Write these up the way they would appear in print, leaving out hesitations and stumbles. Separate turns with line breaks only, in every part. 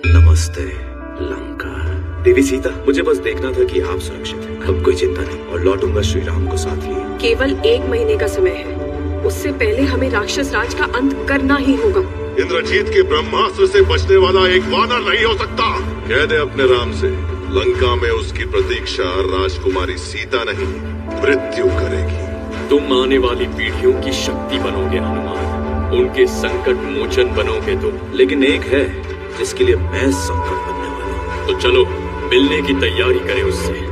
नमस्ते लंका। देवी सीता, मुझे बस देखना था कि आप सुरक्षित हैं। अब कोई चिंता नहीं और लौटूंगा श्री राम को साथ लिए।
केवल 1 महीने का समय है, उससे पहले हमें राक्षस राज का अंत करना ही होगा।
इंद्रजीत के ब्रह्मास्त्र से बचने वाला एक वानर नहीं हो सकता। कह दे अपने राम से, लंका में उसकी प्रतीक्षा राजकुमारी सीता नहीं, मृत्यु करेगी।
तुम आने वाली पीढ़ियों की शक्ति बनोगे हनुमान, उनके संकट मोचन बनोगे तुम।
लेकिन एक है जिसके लिए मैं संकट बनने वाला हूँ।
तो चलो मिलने की तैयारी करें उससे।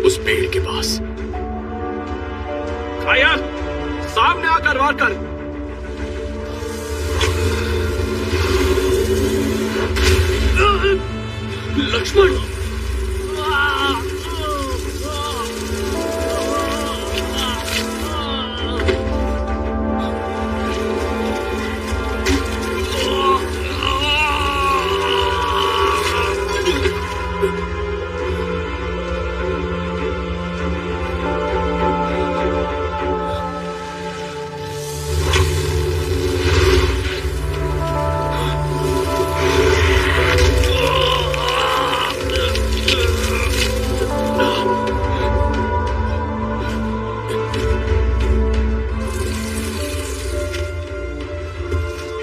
उस पेड़ के पास।
घायल, सामने आकर वार कर।
लक्ष्मण,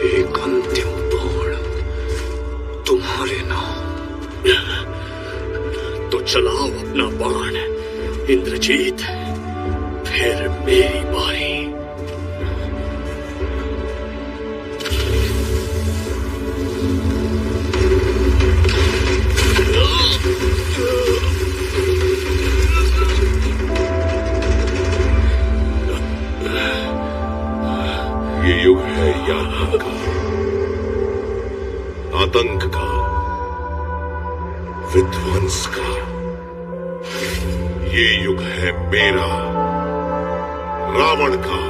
एक अंतिम बाण तुम्हारे नाम।
तो चलाओ अपना बाण इंद्रजीत, फिर मेरी बारी।
ये युग है यातना का, आतंक का, विध्वंस का। ये युग है मेरा, रावण का।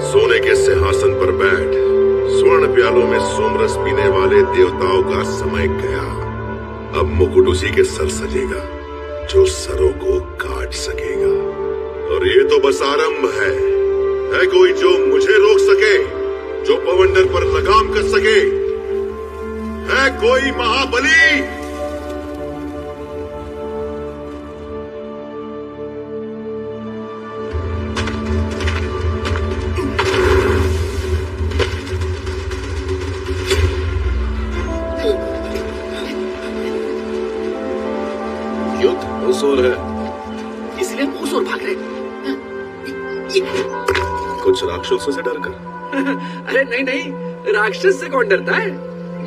सोने के सिंहासन पर बैठ स्वर्ण प्यालों में सोमरस पीने वाले देवताओं का समय गया। अब मुकुट उसी के सर सजेगा जो सरों को काट सकेगा। और ये तो बस आरंभ है कोई जो मुझे रोक सके, जो बवंडर पर लगाम कर सके? है कोई महाबली?
युद्ध मुंहसोर है,
इसलिए मुंहसोर भाग रहे।
कुछ राक्षसों से डर कर।
अरे नहीं नहीं, राक्षस से कौन डरता है?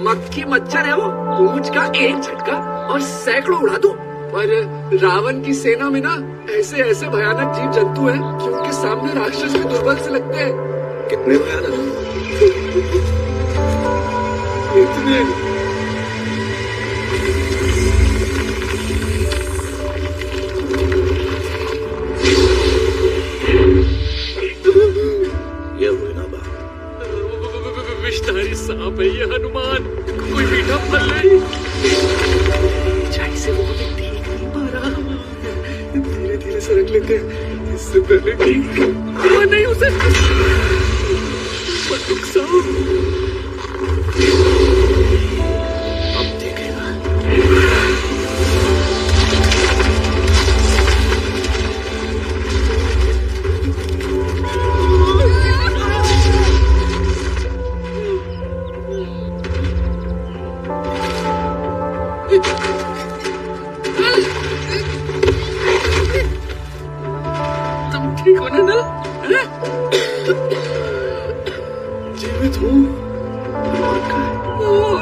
मक्खी मच्छर है वो, पूंछ का एक झटका और सैकड़ों उड़ा दो। पर रावण की सेना में ना ऐसे ऐसे भयानक जीव जंतु हैं कि उनके सामने राक्षस भी दुर्बल से लगते हैं।
कितने भयानक?
इतने
ये हुई ना बात।
विषधारी सांप है ये हनुमान, कोई मीठा फल नहीं।
ऊंचाई से वो हमें देख नहीं पा रहा। धीरे धीरे सरक लेते हैं, इससे पहले नहीं उसे मत नुकसाओ।
अब देखेगा।
तुम ठीक हो ना? जीवित हूँ।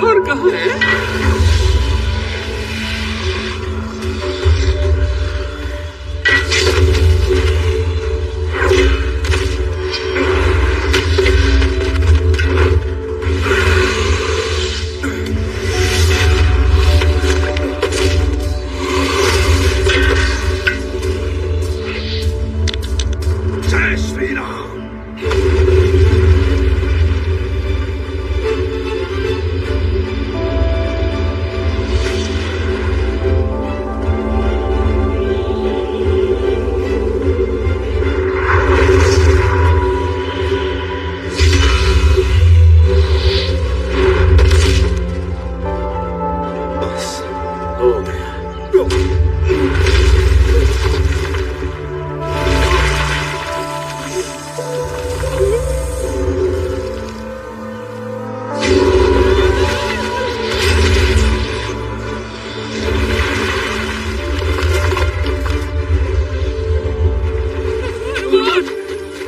और कहाँ है?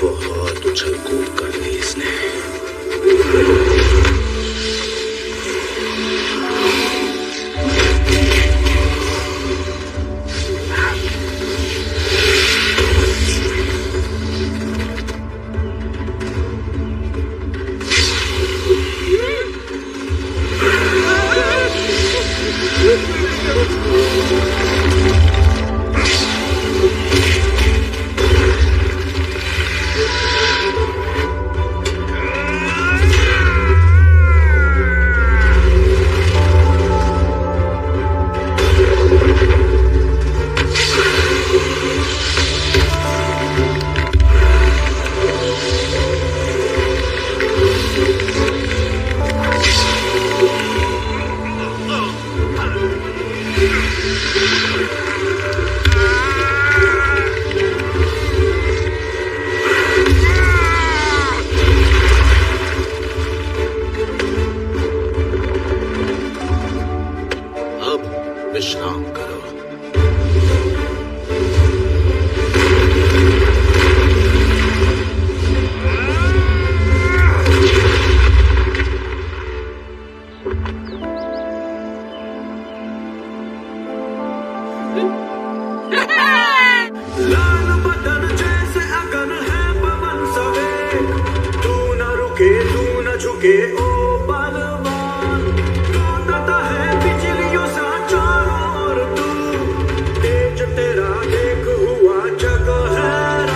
बहुत उछल कूद कर ली इसने। विश्राम करो।
लाल बदन जैसे अगन है पवन सवेग, तू न रुके तू न झुके ओ बलवान, तू तता है बिजलियों सा चारों ओर, तू तेज तेरा देख हुआ जग हैरान।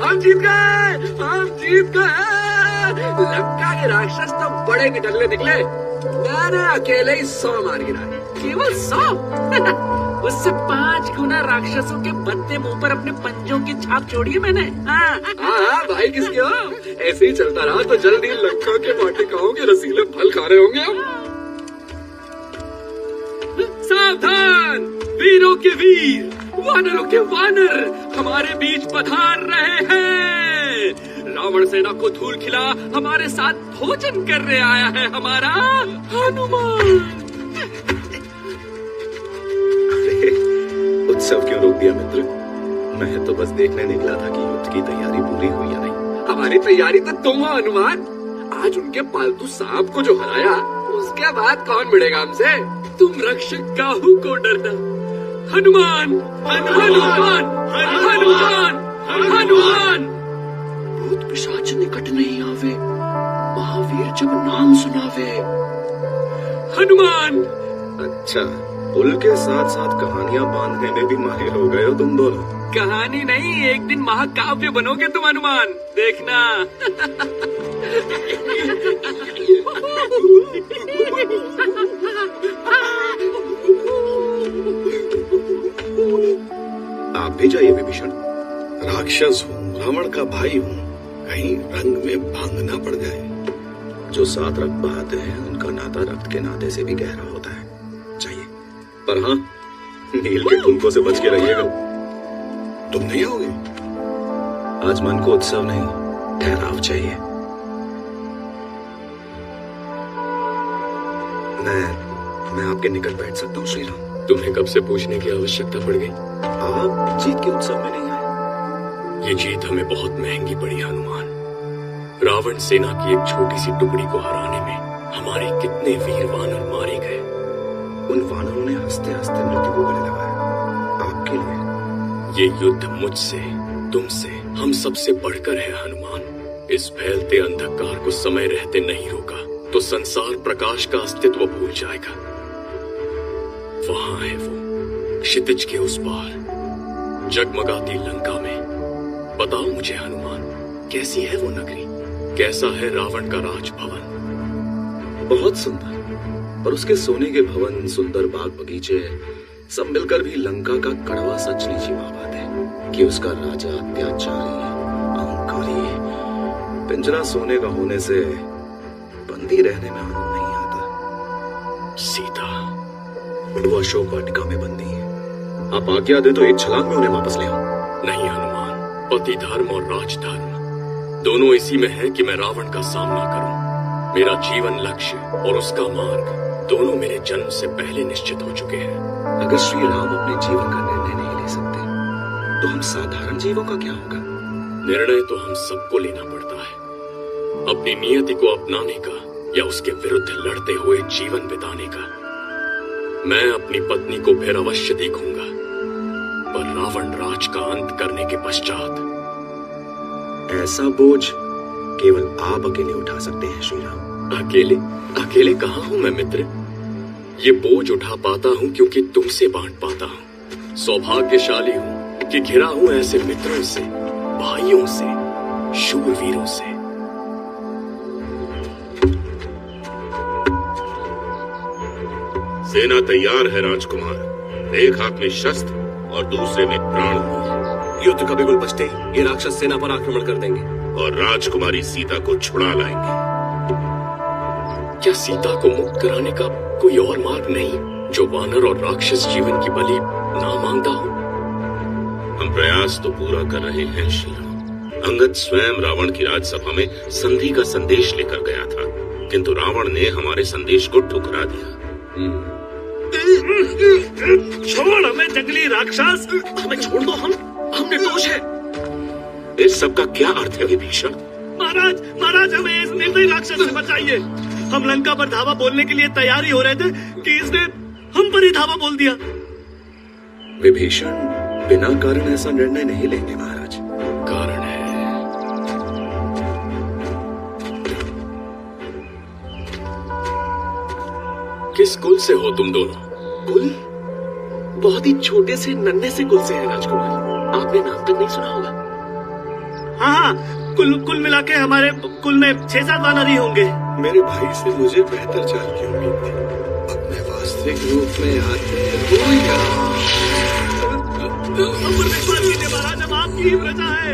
हम जीत गए, हम जीत गए। लंका के राक्षस तो बड़े निडल्ले निकले, मैंने अकेले ही 100 मार गिरा, केवल 100। उससे 5 गुना राक्षसों के भद्दे मुंह पर अपने पंजों की छाप छोड़ी है मैंने। हाँ भाई, किसके हो? ऐसे ही चलता रहा तो जल्दी लंका के वाटिकाओं के रसीले फल खा रहे होंगे हम। सावधान, वीरों के वीर, वानरों के वानर हमारे बीच पधार रहे हैं। रावण सेना को धूल खिला हमारे साथ भोजन करने आया है हमारा हनुमान।
उत्सव क्यों रोक दिया मित्र? मैं तो बस देखने निकला था कि युद्ध की तैयारी पूरी हुई या नहीं।
हमारी तैयारी तो तुम हो हनुमान। आज उनके पालतू सांप को जो हराया, उसके बाद कौन मिलेगा हमसे? तुम रक्षक काहू को डरना। हनुमान, हनुमान, हनुमान, हनुमान। भूत पिशाच निकट नहीं आवे, महावीर जब नाम सुनावे। हनुमान।
अच्छा, पुल के साथ साथ कहानियां बांधने में भी माहिर हो गए हो तुम दोनों।
कहानी नहीं, एक दिन महाकाव्य बनोगे तुम हनुमान, देखना।
आप भी जाइए विभीषण। राक्षस हूँ, रावण का भाई हूँ, कहीं रंग में भंग ना पड़ जाए। जो साथ रक्त बहाते हैं उनका नाता रक्त के नाते से भी गहरा होता है। चाहिए, पर हाँ, नील के ठुमकों से बच के रहिएगा। तुम नहीं आओगे? आज मन को उत्सव नहीं, ठहराव चाहिए। मैं आपके निकट बैठ सकता हूँ श्रीराम?
तुम्हें कब से पूछने की आवश्यकता पड़ गई?
आप जीत के उत्सव में नहीं आए
ये जीत हमें बहुत महंगी पड़ी हनुमान। रावण सेना की एक छोटी सी टुकड़ी को हराने में हमारे कितने वीर वानर मारे गए।
उन वानरों ने हंसते हंसते मृत्यु को गले लगाया आपके लिए।
ये युद्ध मुझसे, तुमसे, हम सबसे बढ़कर है हनुमान। इस फैलते अंधकार को समय रहते नहीं रोका तो संसार प्रकाश का अस्तित्व भूल जाएगा। वहां है वो, क्षितिज के उस पार, जगमगाती लंका में। बताओ मुझे हनुमान, कैसी है वो नगरी? कैसा है रावण का राजभवन?
बहुत सुंदर, पर उसके सोने के भवन, सुंदर बाग बगीचे सब मिलकर भी लंका का कड़वा सच नहीं छिपा पाते कि उसका राजा अत्याचारी, अहंकारी, पिंजरा सोने का होने से बंदी रहने में आनंद नहीं आता।
सीता,
वो अशोक वाटिका में बंदी है। आप आज्ञा दे तो एक छलांग में उन्हें वापस ले आओ।
नहीं हनुमान, पति धर्म और राजधर्म दोनों इसी में है कि मैं रावण का सामना करूं। मेरा जीवन लक्ष्य और उसका मार्ग दोनों मेरे जन्म से पहले निश्चित हो चुके हैं।
अगर श्री राम अपने जीवन का निर्णय नहीं ले सकते तो हम साधारण जीवों का क्या होगा?
निर्णय तो हम सबको लेना पड़ता है, अपनी नियति को अपनाने का या उसके विरुद्ध लड़ते हुए जीवन बिताने का। मैं अपनी पत्नी को फिर अवश्य देखूंगा, पर रावण राज का अंत करने के पश्चात।
ऐसा बोझ केवल आप अकेले उठा सकते हैं श्री राम।
अकेले? अकेले कहाँ हूँ मैं मित्र? ये बोझ उठा पाता हूँ क्योंकि तुमसे बांट पाता हूँ। सौभाग्यशाली हूँ कि घिरा हूँ ऐसे मित्रों से, भाइयों से, शूरवीरों से।
सेना तैयार है राजकुमार। एक हाथ में शस्त्र और दूसरे में प्राण हो।
युद्ध का बिगुल बजते ही ये राक्षस सेना पर आक्रमण कर देंगे
और राजकुमारी सीता को छुड़ा लाएंगे।
क्या सीता को मुक्त कराने का कोई और मार्ग नहीं जो वानर और राक्षस जीवन की बलि ना मांगता हो?
हम प्रयास तो पूरा कर रहे हैं श्री राम। अंगद स्वयं रावण की राजसभा में संधि का संदेश लेकर गया था, किंतु रावण ने हमारे संदेश को ठुकरा दिया।
छोड़ हमें जंगली राक्षस, हमें छोड़ दो, हम निर्दोष है।
इस सब का क्या अर्थ है विभीषण?
महाराज, महाराज हमें इस निर्दयी राक्षस से बचाइए। हम लंका पर धावा बोलने के लिए तैयार ही हो रहे थे कि इसने हम पर ही धावा बोल दिया।
विभीषण बिना कारण ऐसा निर्णय नहीं लेंगे महाराज।
कारण है। किस कुल से हो तुम दोनों?
कुल? बहुत ही छोटे से नन्हे से कुल से है राजकुमार। आपने नाम तक नहीं सुना होगा। हाँ, कुल मिला के हमारे कुल में 6-7 वानर ही होंगे।
मेरे भाई से मुझे बेहतर चाल की उम्मीद थी। अपने वास्तविक रूप में आते हुए
महाराज, हम आपकी ही प्रजा है।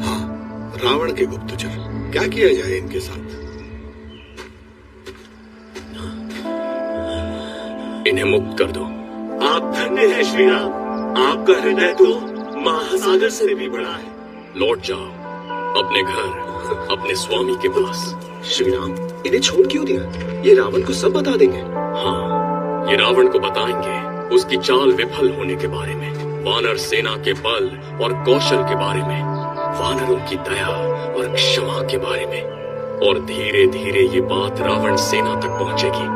हाँ, रावण के गुप्तचर। क्या किया जाए इनके साथ?
इन्हें मुक्त कर दो।
आप धन्य हैं श्री राम, आपका हृदय तो महासागर से भी बड़ा है।
लौट जाओ अपने घर, अपने स्वामी के पास।
श्री राम, इन्हें छोड़ क्यों दिया? ये रावण को सब बता देंगे।
हाँ, ये रावण को बताएंगे उसकी चाल विफल होने के बारे में, वानर सेना के बल और कौशल के बारे में, वानरों की दया और क्षमा के बारे में। और धीरे धीरे ये बात रावण सेना तक पहुंचेगी।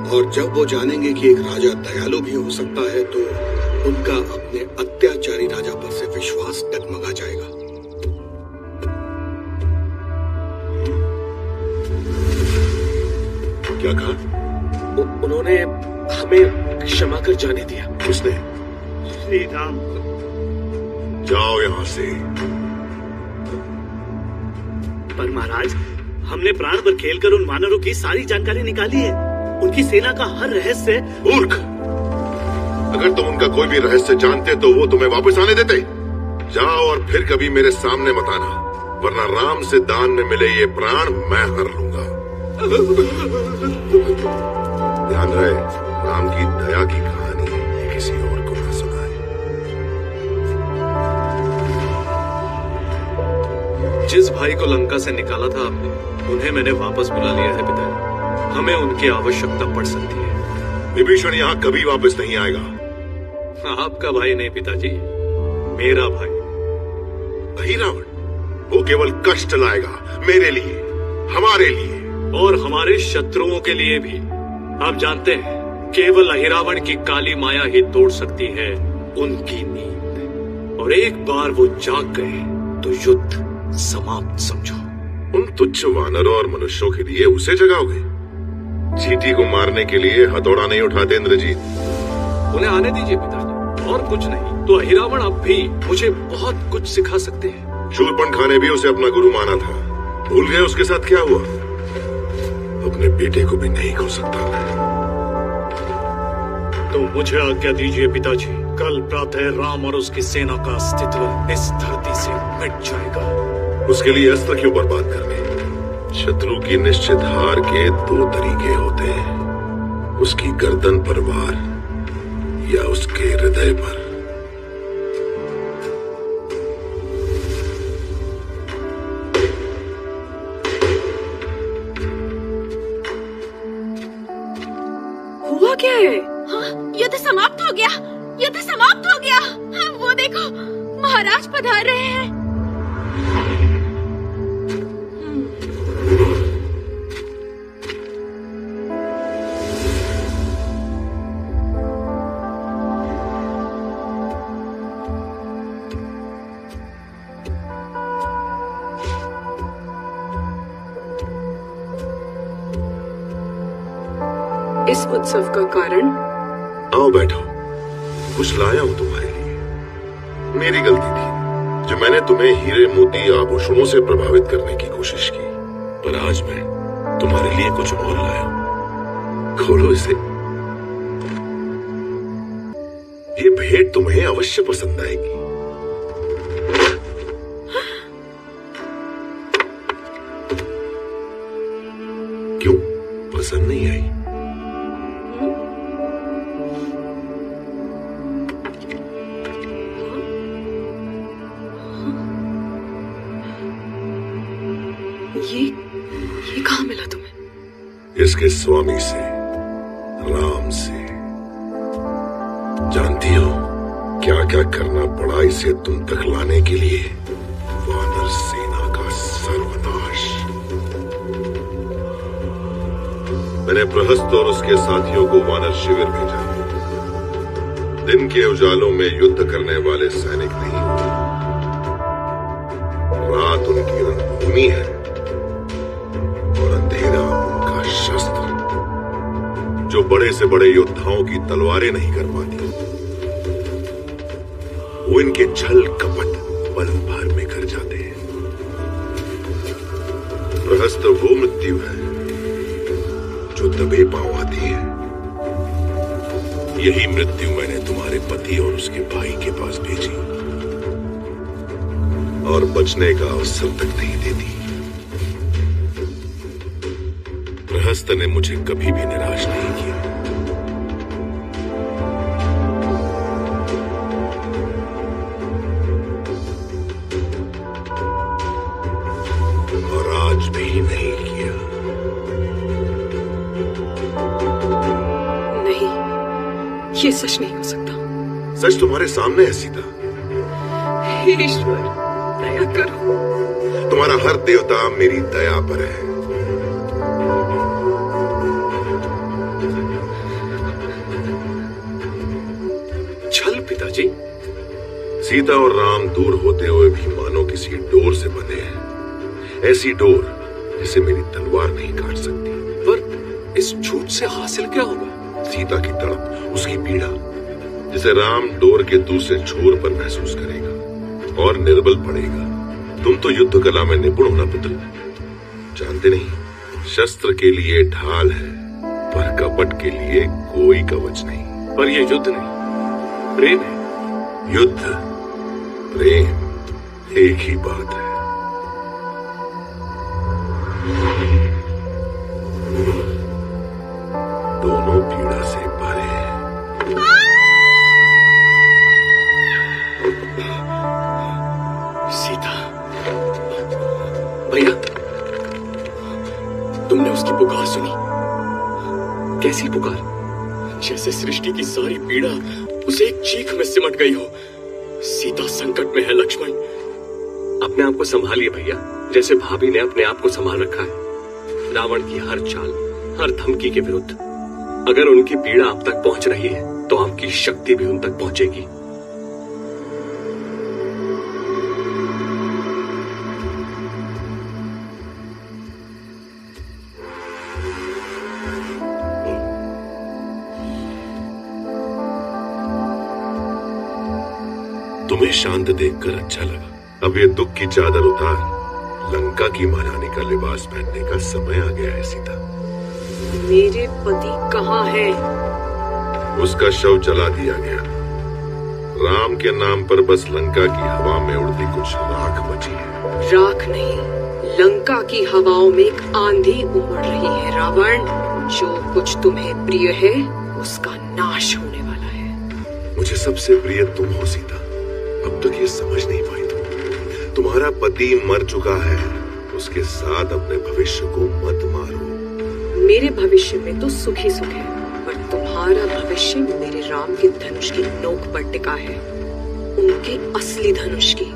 और जब वो जानेंगे कि एक राजा दयालु भी हो सकता है तो उनका अपने अत्याचारी राजा पर से विश्वास डगमगा जाएगा।
क्या कहा?
उन्होंने हमें क्षमा कर जाने दिया।
उसने?
श्री राम,
जाओ यहाँ से।
पर महाराज, हमने प्राण पर खेलकर उन वानरों की सारी जानकारी निकाली है, उनकी सेना का हर रहस्य।
मूर्ख! अगर तुम उनका कोई भी रहस्य जानते तो वो तुम्हें वापस आने देते। जाओ और फिर कभी मेरे सामने मत आना, वरना राम से दान में मिले ये प्राण मैं हर लूंगा। ध्यान रहे, राम की दया की कहानी ये किसी और को न सुनाए।
जिस भाई को लंका से निकाला था आपने, उन्हें मैंने वापस बुला लिया है पिताजी। हमें उनकी आवश्यकता पड़ सकती है।
विभीषण यहाँ कभी वापस नहीं आएगा।
आपका भाई नहीं पिताजी, मेरा भाई।
वही रावण, वो केवल कष्ट लाएगा मेरे लिए, हमारे लिए
और हमारे शत्रुओं के लिए भी। आप जानते हैं, केवल अहिरावण की काली माया ही तोड़ सकती है उनकी नींद, और एक बार वो जाग गए तो युद्ध समाप्त समझो।
उन तुच्छ वानरों और मनुष्यों के लिए उसे जगाओगे? चींटी को मारने के लिए हथौड़ा नहीं उठाते इंद्रजीत।
उन्हें आने दीजिए पिताजी, और कुछ नहीं तो अहिरावण अब भी मुझे बहुत कुछ सिखा सकते हैं।
शूरपण खाने भी उसे अपना गुरु माना था, भूल गए उसके साथ क्या हुआ? अपने बेटे को भी नहीं खो सकता मैं।
तो मुझे आज्ञा दीजिए पिताजी, कल प्रातः राम और उसकी सेना का अस्तित्व इस धरती से मिट जाएगा।
उसके लिए अस्त्र क्यों बर्बाद करने? शत्रु की निश्चित हार के दो तरीके होते हैं, उसकी गर्दन पर वार या उसके हृदय पर।
हुआ क्या है?
हाँ, युद्ध समाप्त हो गया। युद्ध समाप्त हो गया। हाँ, वो देखो, महाराज पधार रहे हैं।
इस उत्सव का कारण?
आओ बैठो, कुछ लाया हूं तुम्हारे लिए। मेरी गलती थी जो मैंने तुम्हें हीरे मोती आभूषणों से प्रभावित करने की कोशिश की, पर आज मैं तुम्हारे लिए कुछ और लाया हूं। खोलो इसे। ये भेंट तुम्हें अवश्य पसंद आएगी। क्यों पसंद नहीं आई?
ये कहाँ मिला तुम्हें?
इसके स्वामी से, राम से। जानती हो क्या क्या करना पड़ा इसे तुम तक लाने के लिए? वानर सेना का सर्वनाश। मैंने प्रहस्त और उसके साथियों को वानर शिविर भेजा। दिन के उजालों में युद्ध करने वाले सैनिक नहीं होते, रात उनकी रणभूमि है और अंधेरा उनका शस्त्र। जो बड़े से बड़े योद्धाओं की तलवारें नहीं कर पाती, वो इनके छल कपट पल भर में कर जाते हैं। प्रहस्त वो मृत्यु है जो दबे पांव आती है। यही मृत्यु मैंने तुम्हारे पति और उसके भाई के पास भेजी, और बचने का अवसर तक नहीं देती। प्रहस्त ने मुझे कभी भी निराश नहीं किया। और आज भी नहीं किया।
नहीं, ये सच नहीं हो सकता।
सच तुम्हारे सामने है सीता।
हे ईश्वर, दया करो।
तुम्हारा हर देवता मेरी दया पर है।
छल पिताजी?
सीता और राम दूर होते हुए भी मानो किसी डोर से बंधे हैं, ऐसी डोर जिसे मेरी तलवार नहीं काट सकती।
पर इस झूठ से हासिल क्या होगा?
सीता की तड़प, उसकी पीड़ा, जिसे राम डोर के दूसरे छोर पर महसूस करेगा और निर्बल पड़ेगा। तुम तो युद्ध कला में निपुण हो ना पुत्र? जानते नहीं, शस्त्र के लिए ढाल है, पर कपट के लिए कोई कवच नहीं।
पर यह युद्ध नहीं, प्रेम है।
युद्ध, प्रेम एक ही बात है। दोनों पीड़ा से भरे
कैसी पुकार?
जैसे सृष्टि की सारी पीड़ा उसे एक चीख में सिमट गई हो। सीता संकट में है लक्ष्मण।
अपने आप को संभालिए भैया, जैसे भाभी ने अपने आप को संभाल रखा है। रावण की हर चाल, हर धमकी के विरुद्ध अगर उनकी पीड़ा आप तक पहुंच रही है तो आपकी शक्ति भी उन तक पहुंचेगी।
तुम्हें शांत देखकर अच्छा लगा। अब ये दुख की चादर उतार, लंका की महारानी का लिबास पहनने का समय आ गया है सीता।
मेरे पति कहाँ है?
उसका शव जला दिया गया। राम के नाम पर बस लंका की हवा में उड़ती कुछ राख बची है।
राख नहीं, लंका की हवाओं में एक आंधी उमड़ रही है रावण। जो कुछ तुम्हें प्रिय है उसका नाश होने वाला है।
मुझे सबसे प्रिय तुम हो सीता। अब तक ये समझ नहीं पाई तुम्हारा पति मर चुका है, उसके साथ अपने भविष्य को मत मारो।
मेरे भविष्य में तो सुख ही सुख है, पर तुम्हारा भविष्य मेरे राम के धनुष की नोक पर टिका है। उनके असली धनुष की,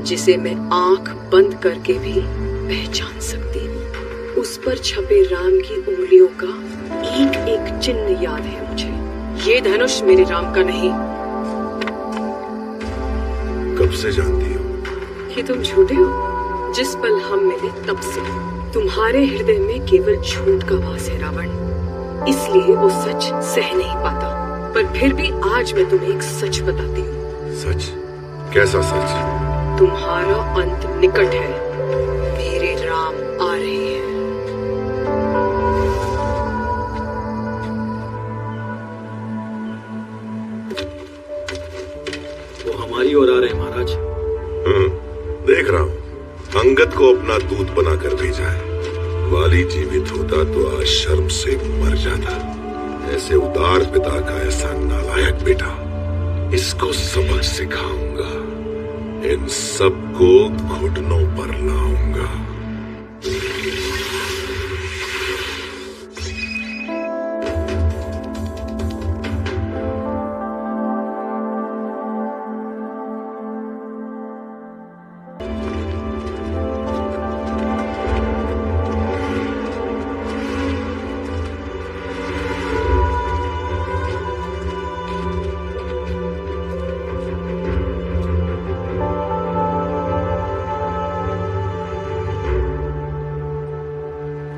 जिसे मैं आंख बंद करके भी पहचान सकती हूँ। उस पर छपे राम की उंगलियों का एक एक चिन्ह याद है मुझे। ये धनुष मेरे राम का नहीं।
कब से जानती हो
कि तुम झूठे हो? जिस पल हम मिले तब से तुम्हारे हृदय में केवल झूठ का वास है रावण। इसलिए वो सच सह नहीं पाता। पर फिर भी आज मैं तुम्हें एक सच बताती हूँ।
सच? कैसा सच?
तुम्हारा अंत निकट है। मेरे राम आ रहे हैं।
वो हमारी ओर आ रहे हैं महाराज।
देख रहा हूँ। अंगद को अपना दूत बनाकर भेजा है। वाली जीवित होता तो आज शर्म से मर जाता। ऐसे उदार पिता का ऐसा नालायक बेटा, इसको सबक सिखाऊंगा। इन सबको घुटनों पर लाऊंगा।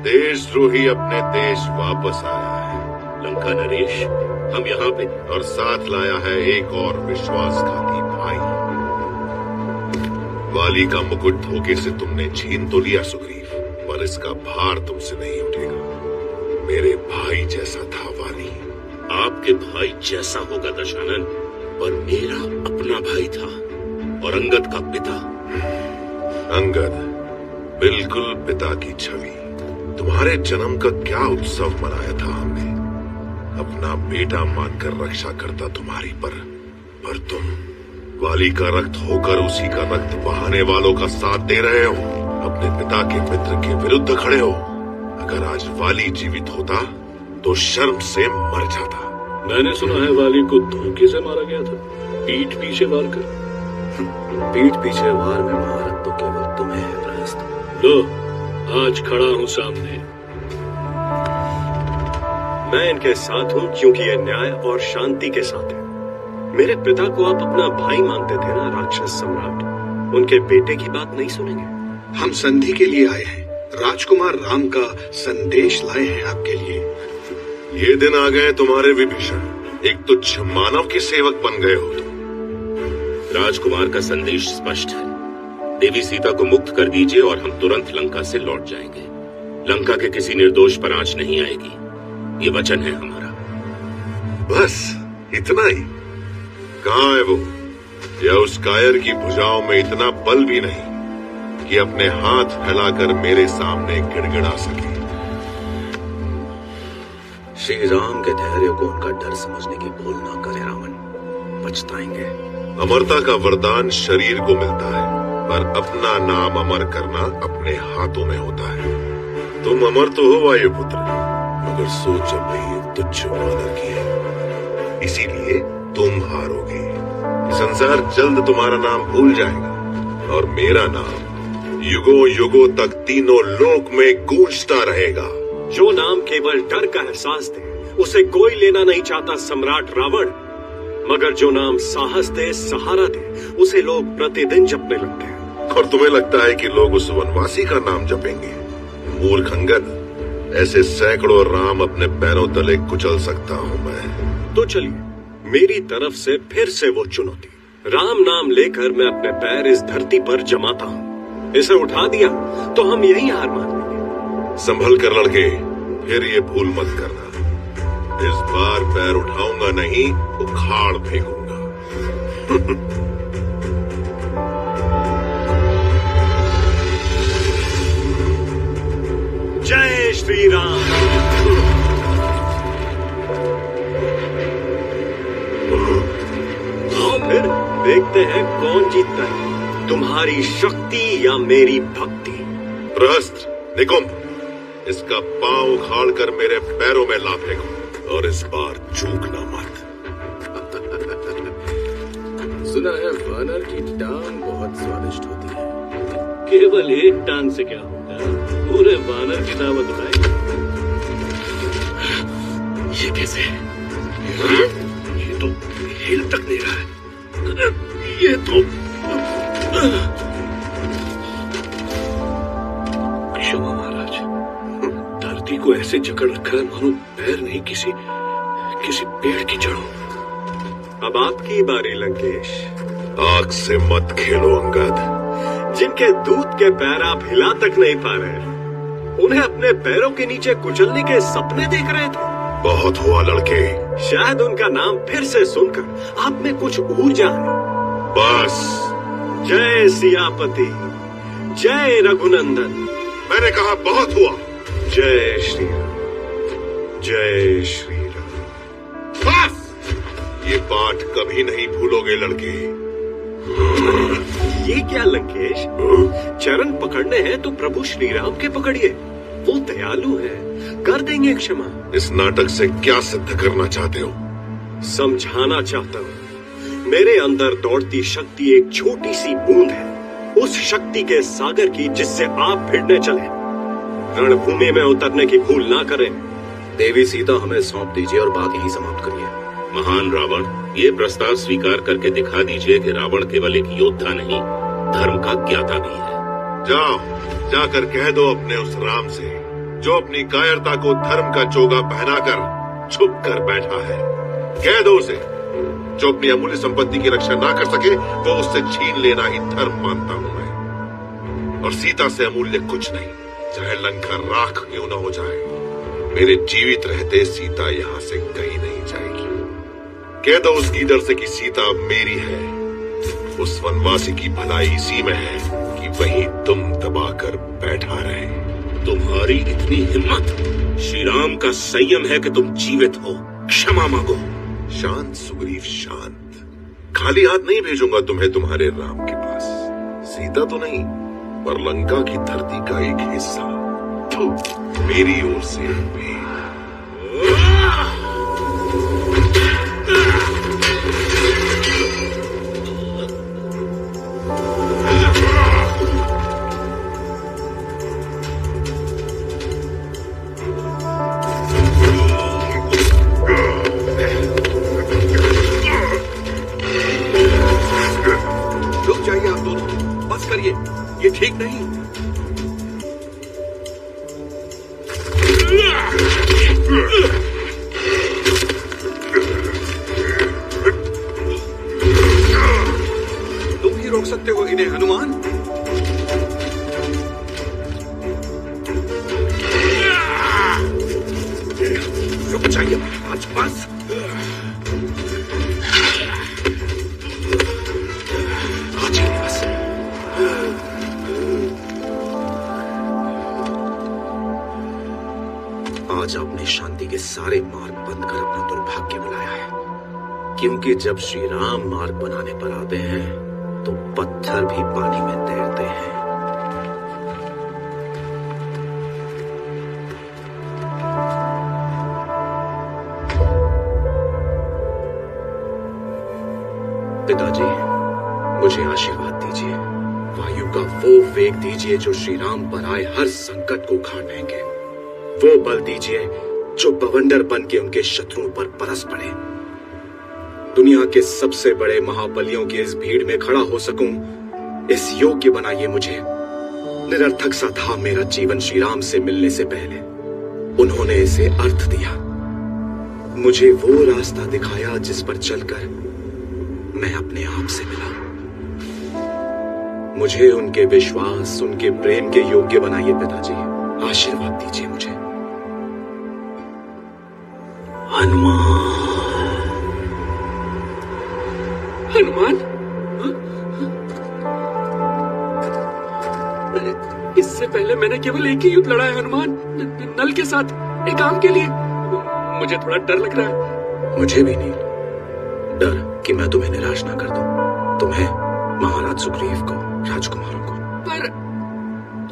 देशद्रोही अपने देश वापस आया है।
लंका नरेश, हम यहाँ पे,
और साथ लाया है एक और विश्वासघाती भाई। वाली का मुकुट धोखे से तुमने छीन तो लिया सुग्रीव, पर इसका भार तुमसे नहीं उठेगा। मेरे भाई जैसा था वाली।
आपके भाई जैसा होगा दशानन, पर मेरा अपना भाई था और अंगद का पिता।
अंगद बिल्कुल पिता की छवि। तुम्हारे जन्म का क्या उत्सव मनाया था हमने। अपना बेटा मानकर रक्षा करता तुम्हारी, पर तुम वाली का रक्त होकर उसी का रक्त बहाने वालों का साथ दे रहे हो। अपने पिता के मित्र के विरुद्ध खड़े हो। अगर आज वाली जीवित होता तो शर्म से मर जाता।
मैंने सुना है वाली को धोखे से मारा गया था, पीठ पीछे वार कर।
पीठ पीछे वार में महारत तो केवल तुम्हें है प्रहस्त।
लो, आज खड़ा हूँ सामने।
मैं इनके साथ हूँ क्योंकि ये न्याय और शांति के साथ है। मेरे पिता को आप अपना भाई मानते थे ना राक्षस सम्राट। उनके बेटे की बात नहीं सुनेंगे?
हम संधि के लिए आए हैं। राजकुमार राम का संदेश लाए हैं आपके लिए।
ये दिन आ गए तुम्हारे विभीषण। एक तुच्छ मानव के सेवक बन गए हो तुम।
राजकुमार का संदेश स्पष्ट है। देवी सीता को मुक्त कर दीजिए और हम तुरंत लंका से लौट जाएंगे। लंका के किसी निर्दोष पर आंच नहीं आएगी, ये वचन है हमारा।
बस इतना ही? कहाँ है वो? या उस कायर की भुजाओं में इतना बल भी नहीं कि अपने हाथ फैलाकर मेरे सामने गिड़गिड़ा सके।
श्री राम के धैर्य को उनका डर समझने की भूल ना करे रावण, पछताएंगे।
अमरता का वरदान शरीर को मिलता है, पर अपना नाम अमर करना अपने हाथों में होता है। तुम अमर तो हो वायुपुत्र, मगर सोच जब नहीं तुच्छ वानर की है, इसीलिए तुम हारोगे। संसार जल्द तुम्हारा नाम भूल जाएगा और मेरा नाम युगों युगों तक तीनों लोक में गूंजता रहेगा।
जो नाम केवल डर का एहसास दे उसे कोई लेना नहीं चाहता सम्राट रावण, मगर जो नाम साहस दे, सहारा दे, उसे लोग प्रतिदिन जपने लगते हैं।
और तुम्हें लगता है कि लोग उस वनवासी का नाम जपेंगे? मूर्ख अंगद, ऐसे सैकड़ों राम अपने पैरों तले कुचल सकता हूं मैं।
तो चलिए, मेरी तरफ से फिर से वो चुनौती। राम नाम लेकर मैं अपने पैर इस धरती पर जमाता हूँ। इसे उठा दिया तो हम यही हार मान लेंगे।
संभल कर लड़के, फिर ये भूल मत करना, इस बार पैर उठाऊंगा नहीं, उखाड़ फेंकूंगा।
जय श्री राम। आओ फिर देखते हैं कौन जीतता है, तुम्हारी शक्ति या मेरी भक्ति।
प्रहस्त, निकुंभ, इसका पांव उखाड़ कर मेरे पैरों में ला फेंको और इस बार चूकना मत।
सुना है वानर की टांग बहुत स्वादिष्ट होती है।
केवल एक टांग से क्या होगा, पूरे वानर की दावत उठाएंगे।
ये कैसे? ये तो हिल तक नहीं रहा है। ये तो क्षमा महाराज, धरती को ऐसे जकड़ रखा है मानो पैर नहीं किसी पेड़ की जड़ों।
अब आपकी बारी लंकेश।
आग से मत खेलो अंगद।
जिनके दूध के पैर आप हिला तक नहीं पा रहे, उन्हें अपने पैरों के नीचे कुचलने के सपने देख रहे थे।
बहुत हुआ लड़के।
शायद उनका नाम फिर से सुनकर आप में कुछ ऊर्जा है।
बस।
जय सियापति, जय रघुनंदन।
मैंने कहा बहुत हुआ।
जय श्री राम, जय श्री राम।
बस, ये पाठ कभी नहीं भूलोगे लड़के।
ये क्या लंकेश, चरण पकड़ने हैं तो प्रभु श्री राम के पकड़िए, वो दयालु है, कर देंगे क्षमा।
इस नाटक से क्या सिद्ध करना चाहते हो?
समझाना चाहता हूँ, मेरे अंदर दौड़ती शक्ति एक छोटी सी बूंद है, उस शक्ति के सागर की जिससे आप भिड़ने चले। रणभूमि में उतरने की भूल ना करें।
देवी सीता हमें सौंप दीजिए और बात यही समाप्त करिए।
महान रावण, ये प्रस्ताव स्वीकार करके दिखा दीजिए कि रावण केवल एक योद्धा नहीं, धर्म का ज्ञाता भी है।
जाओ, जाकर कह दो अपने उस राम से, जो अपनी कायरता को धर्म का चोगा पहनाकर छुप कर बैठा है। कह दो उसे, जो अपनी अमूल्य संपत्ति की रक्षा ना कर सके, वो उससे छीन लेना ही धर्म मानता हूं मैं। और सीता से अमूल्य कुछ नहीं, चाहे लंका राख क्यों न हो जाए। मेरे जीवित रहते सीता यहाँ से कहीं नहीं जाएगी। कह दो उस गीदड़ से कि सीता मेरी है। उस वनवासी की भलाई इसी में है कि वही तुम दबाकर बैठा रहे।
तुम्हारी इतनी हिम्मत, श्री राम का संयम है कि तुम जीवित हो। क्षमा मांगो।
शांत सुग्रीव, शांत। खाली हाथ नहीं भेजूंगा तुम्हें तुम्हारे राम के पास। सीता तो नहीं, पर लंका की धरती का एक हिस्सा मेरी ओर से भी।
रुक जाइए आप दोनों, बस करिए, ये ठीक नहीं। तुम ही रोक सकते हो इन्हें हनुमान। रुक जाइए, बस बस।
आज आपने शांति के सारे मार्ग बंद कर अपना दुर्भाग्य बुलाया है, क्योंकि जब श्री राम मार्ग बनाने पर आते हैं तो पत्थर भी पानी में तैरते हैं।
पिताजी, मुझे आशीर्वाद दीजिए। वायु का वो वेग दीजिए जो श्री राम पर आए हर संकट को उखाड़ फेंके। वो बल दीजिए जो बवंडर बन के उनके शत्रुओं पर बरस पड़े। दुनिया के सबसे बड़े महाबलियों की इस भीड़ में खड़ा हो सकूं, इस योग्य बनाइए मुझे। निरर्थक सा था मेरा जीवन श्री राम से मिलने से पहले, उन्होंने इसे अर्थ दिया। मुझे वो रास्ता दिखाया जिस पर चलकर मैं अपने आप से मिला। मुझे उनके विश्वास, उनके प्रेम के योग्य बनाइए पिताजी। आशीर्वाद दीजिए मुझे। हनुमान।
हनुमान? इससे पहले मैंने केवल एक ही युद्ध लड़ा है हनुमान, नल के साथ, एक काम के लिए। मुझे थोड़ा डर लग रहा है।
मुझे भी नहीं डर कि मैं तुम्हें निराश ना कर दूं, तुम्हें, महाराज सुग्रीव को, राजकुमारों को।
पर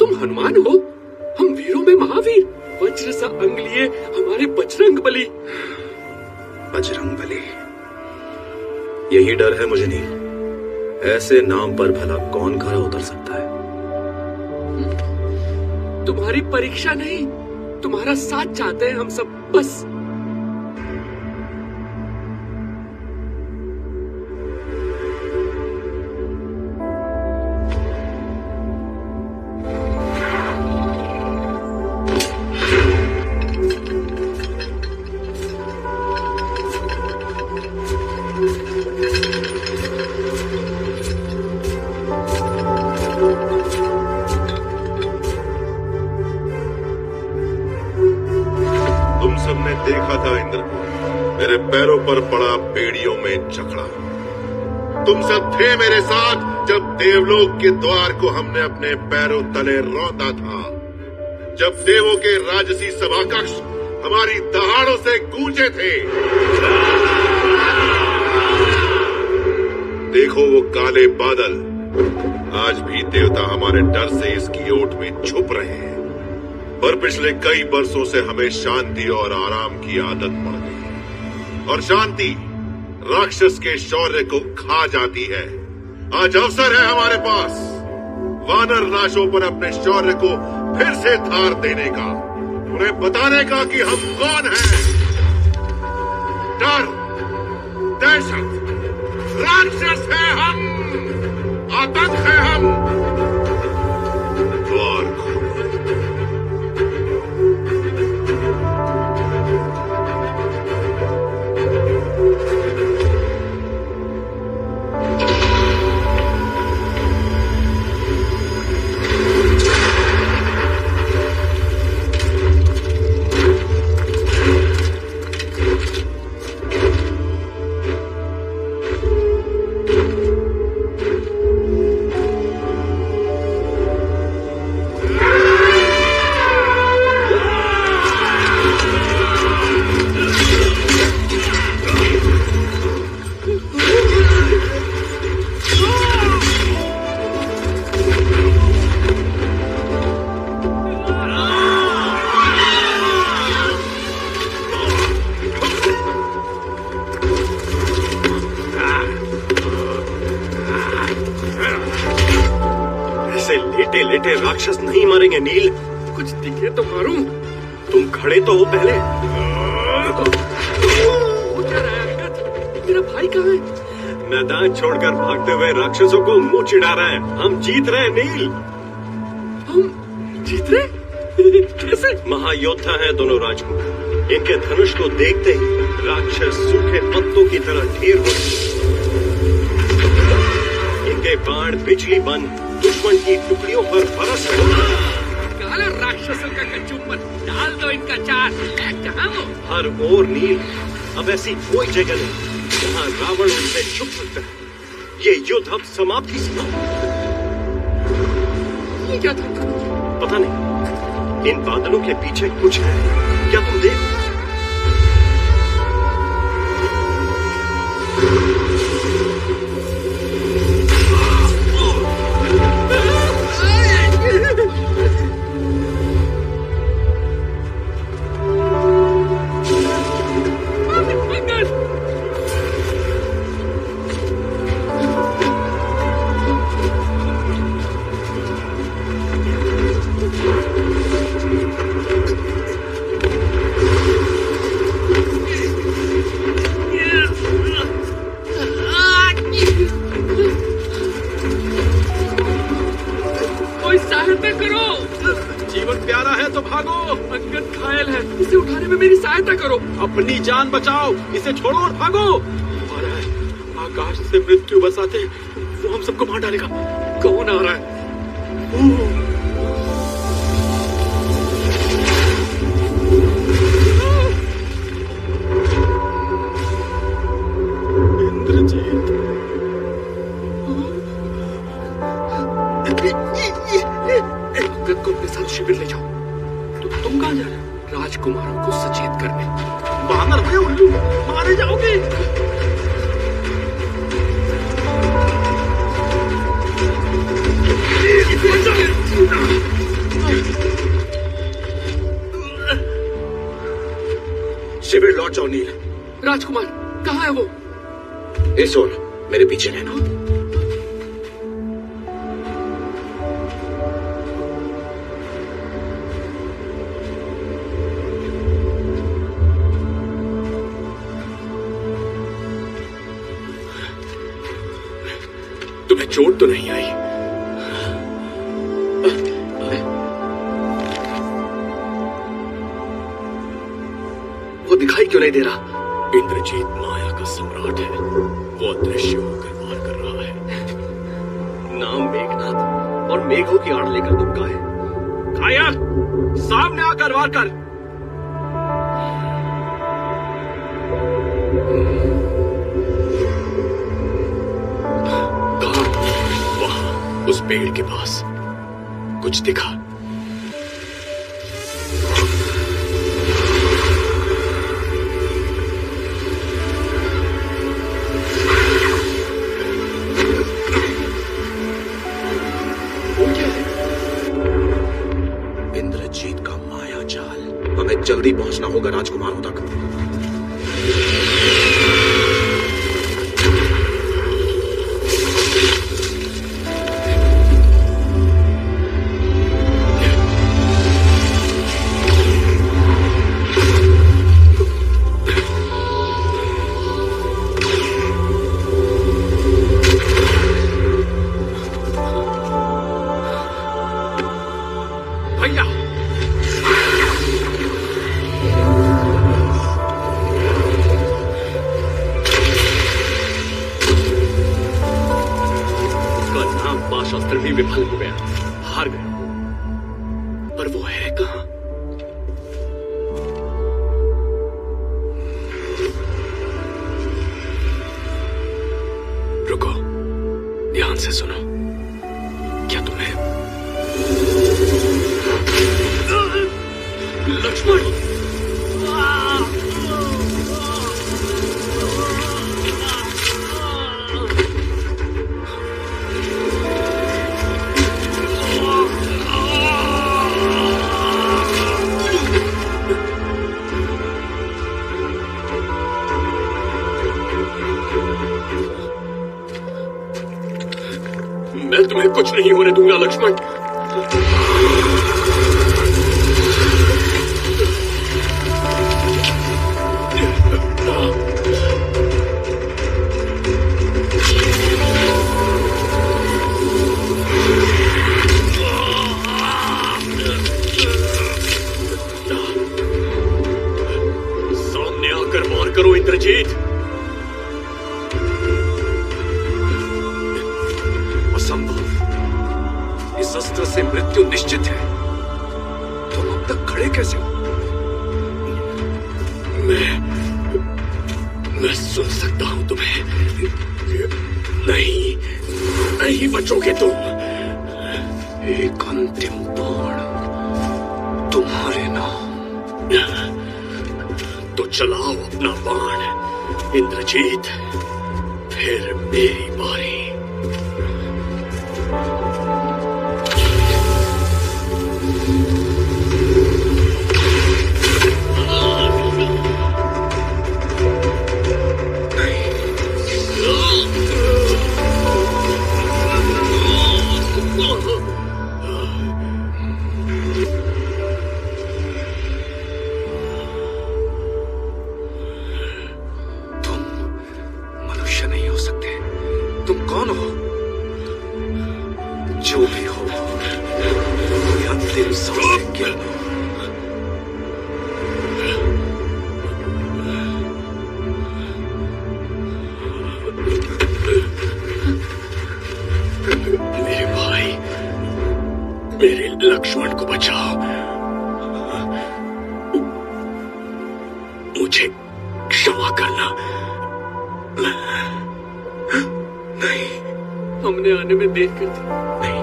तुम हनुमान हो, हम वीरों में महावीर, वज्र सा अंग लिए हमारे बजरंग बली।
बजरंग बली, यही डर है मुझे नील। ऐसे नाम पर भला कौन खरा उतर सकता है?
तुम्हारी परीक्षा नहीं, तुम्हारा साथ चाहते हैं हम सब, बस।
देखा था इंद्र को, मेरे पैरों पर पड़ा, बेड़ियों में जकड़ा। तुम सब थे मेरे साथ जब देवलोक के द्वार को हमने अपने पैरों तले रौंदा था, जब देवों के राजसी सभाकक्ष हमारी दहाड़ों से गूंजे थे। देखो वो काले बादल, आज भी देवता हमारे डर से इसकी ओट में छुप रहे हैं। पर पिछले कई बरसों से हमें शांति और आराम की आदत पड़ गई, और शांति राक्षस के शौर्य को खा जाती है। आज अवसर है हमारे पास वानर नाशों पर अपने शौर्य को फिर से धार देने का, उन्हें बताने का कि हम कौन हैं। डर, दहशत, राक्षस है हम, आतंक है हम। द्वार खोलो।
लेटे राक्षस नहीं मरेंगे नील।
कुछ दिखे तो मारूं।
तुम खड़े तो हो पहले।
वो क्या रहा है अंगद? मेरा भाई कहाँ है?
मैदान छोड़कर भागते हुए राक्षसों को मुंह चिढ़ा रहा है। हम जीत रहे हैं नील।
हम जीत रहे? कैसे?
महायोद्धा हैं दोनों राजकुमार। इनके धनुष को देखते ही राक्षस सूखे पत्तों की तरह ढेर हो गए। इनके बाण बिजली बन दुश्मन की टुकड़ियों पर बरस रहे।
काला राक्षसों का कच्चू पर डाल दो इनका चार। कहाँ हो?
हर ओर नील। अब ऐसी कोई जगह नहीं जहाँ रावण उनसे छुप सकता है। ये युद्ध अब समाप्ति से।
ये क्या था?
पता नहीं। इन बादलों के पीछे कुछ है। क्या तुम देख?
भागो, अंगद घायल है, इसे उठाने में मेरी सहायता करो।
अपनी जान बचाओ, इसे छोड़ो और भागो। आ रहा है, आकाश से मृत्यु बरसाते, वो हम सबको मार डालेगा।
कौन आ रहा है?
इंद्रजीत,
अंगद को अपने साथ शिविर ले जाओ। तुम कहाँ जा रहे हो? राजकुमारों को सचेत करने।
बानर हुए उल्लू, मारे जाओगे।
शिविर लौट जाओ नील।
राजकुमार कहाँ है वो?
इस ओर, मेरे पीछे रहना।
तुम्हें चोट तो नहीं आई?
वो दिखाई क्यों नहीं दे रहा?
इंद्रजीत माया का सम्राट है, वो अदृश्य होकर वार कर रहा है।
नाम मेघनाथ और मेघों की आड़ लेकर दुबका है। कायर, सामने आकर वार कर।
कहाँ? वहां, उस पेड़ के पास कुछ दिखा।
इंद्रजीत का माया जाल। हमें जल्दी पहुंचना होगा राजकुमारों तक।
भैया,
उसका नाम पाशास्त्र भी विफल हो गया, हार गया।
पर वो है कहाँ? रुको, ध्यान से सुनो। क्या तुम्हें
लक्ष्मण,
मैं तुम्हें कुछ नहीं होने दूंगा लक्ष्मण।
सामने आकर वार करो इंद्रजीत।
असंभव, इस अस्त्र से मृत्यु निश्चित है। तुम अब तक खड़े कैसे हो?
मैं सुन सकता हूं तुम्हें। नहीं, नहीं बचोगे तुम।
एक अंतिम बाण तुम्हारे नाम।
तो चलाओ अपना बाण इंद्रजीत, फिर मेरी बारी।
कौन हो? जो भी हो, ये अंतिम सांसें गिनो।
मेरे लक्ष्मण को बचाओ। मुझे क्षमा करना। नहीं,
हमने आने में देर कर दी।
नहीं,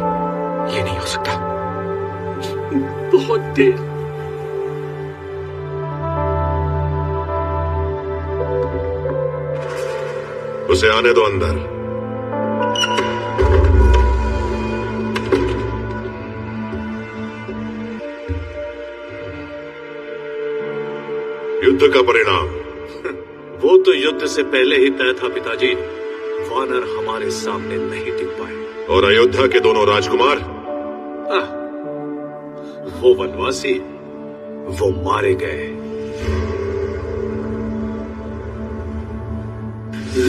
ये नहीं हो सकता।
बहुत देर।
उसे आने दो अंदर। युद्ध का परिणाम।
वो तो युद्ध से पहले ही तय था पिताजी। वानर हमारे सामने नहीं टिक पाए।
और अयोध्या के दोनों राजकुमार?
वो वनवासी, वो मारे गए।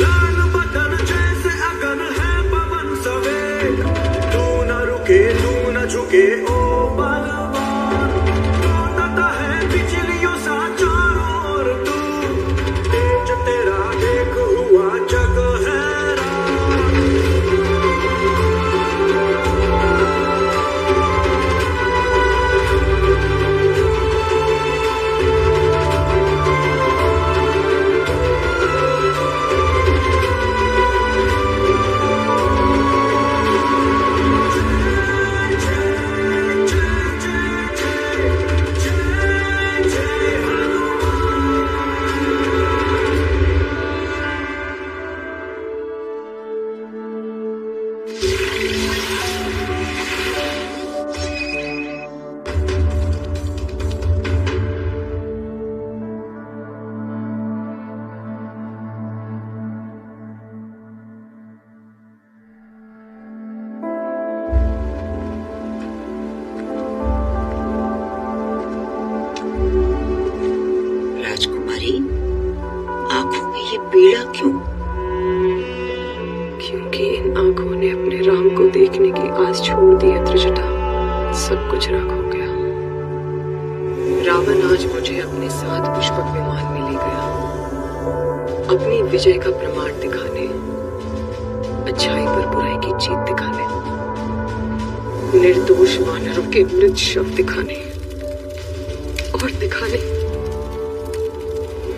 लाल बदन जैसे अगन है पवन सवेग, तू न रुके तू न झुके ओ बलवान, तोड़ता है बिजलियों सा चारों ओर तू, तेज तेरा देख हुआ जग हैरान।
राजकुमारी, आंखों में ये पीड़ा क्यों? क्योंकि इन आंखों ने अपने राम को देखने की आस छोड़ दी है त्रिजटा। सब कुछ राख हो गया। रावण आज मुझे अपने साथ पुष्पक विमान में ले गया, अपनी विजय का प्रमाण दिखाने, अच्छाई पर बुराई की जीत दिखाने, निर्दोष वानरों के मृत शव दिखाने और दिखाने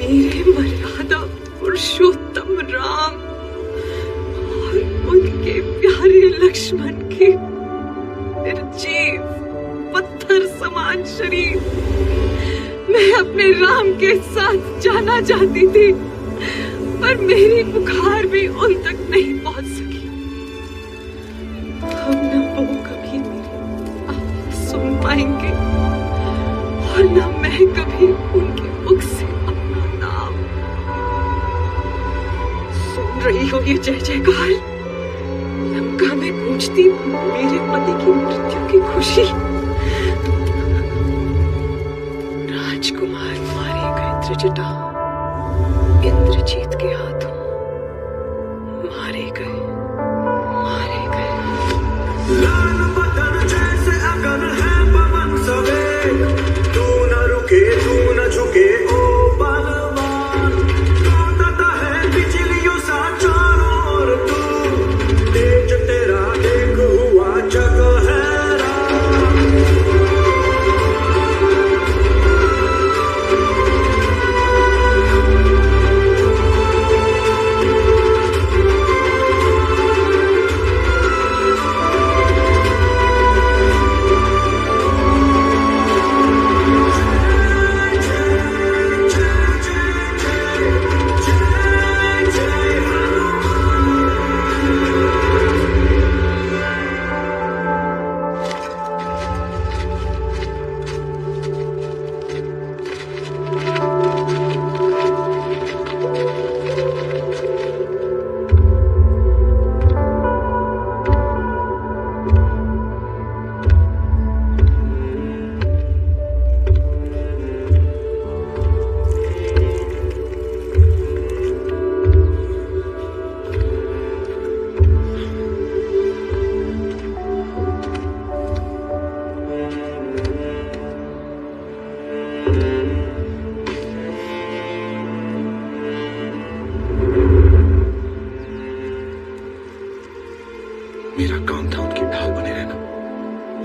मेरे मर्यादा पुरुषोत्तम राम और उनके प्यारे लक्ष्मण के निर्जीव पत्थर समान शरीर। मैं अपने राम के साथ जाना चाहती थी, पर मेरी पुकार भी उन तक नहीं पहुंच सकी। अब न वो कभी मेरी आवाज सुन पाएंगे और न मैं कभी उनके मुख से अपना नाम। सुन रही हो ये जय जयकार? लंका में गूंजती मेरे पति की मृत्यु की खुशी। राजकुमार मारे गए त्रिजटा इंद्रजीत के हाथों। मारे गए, मारे गए।
लाल बदन जैसे अगन है पवन सवेग, तू न रुके तू न झुके ओ बलवान, तोड़ता है बिजलियों सा चारों ओर तू, तेज तेरा देख हुआ जग हैरान।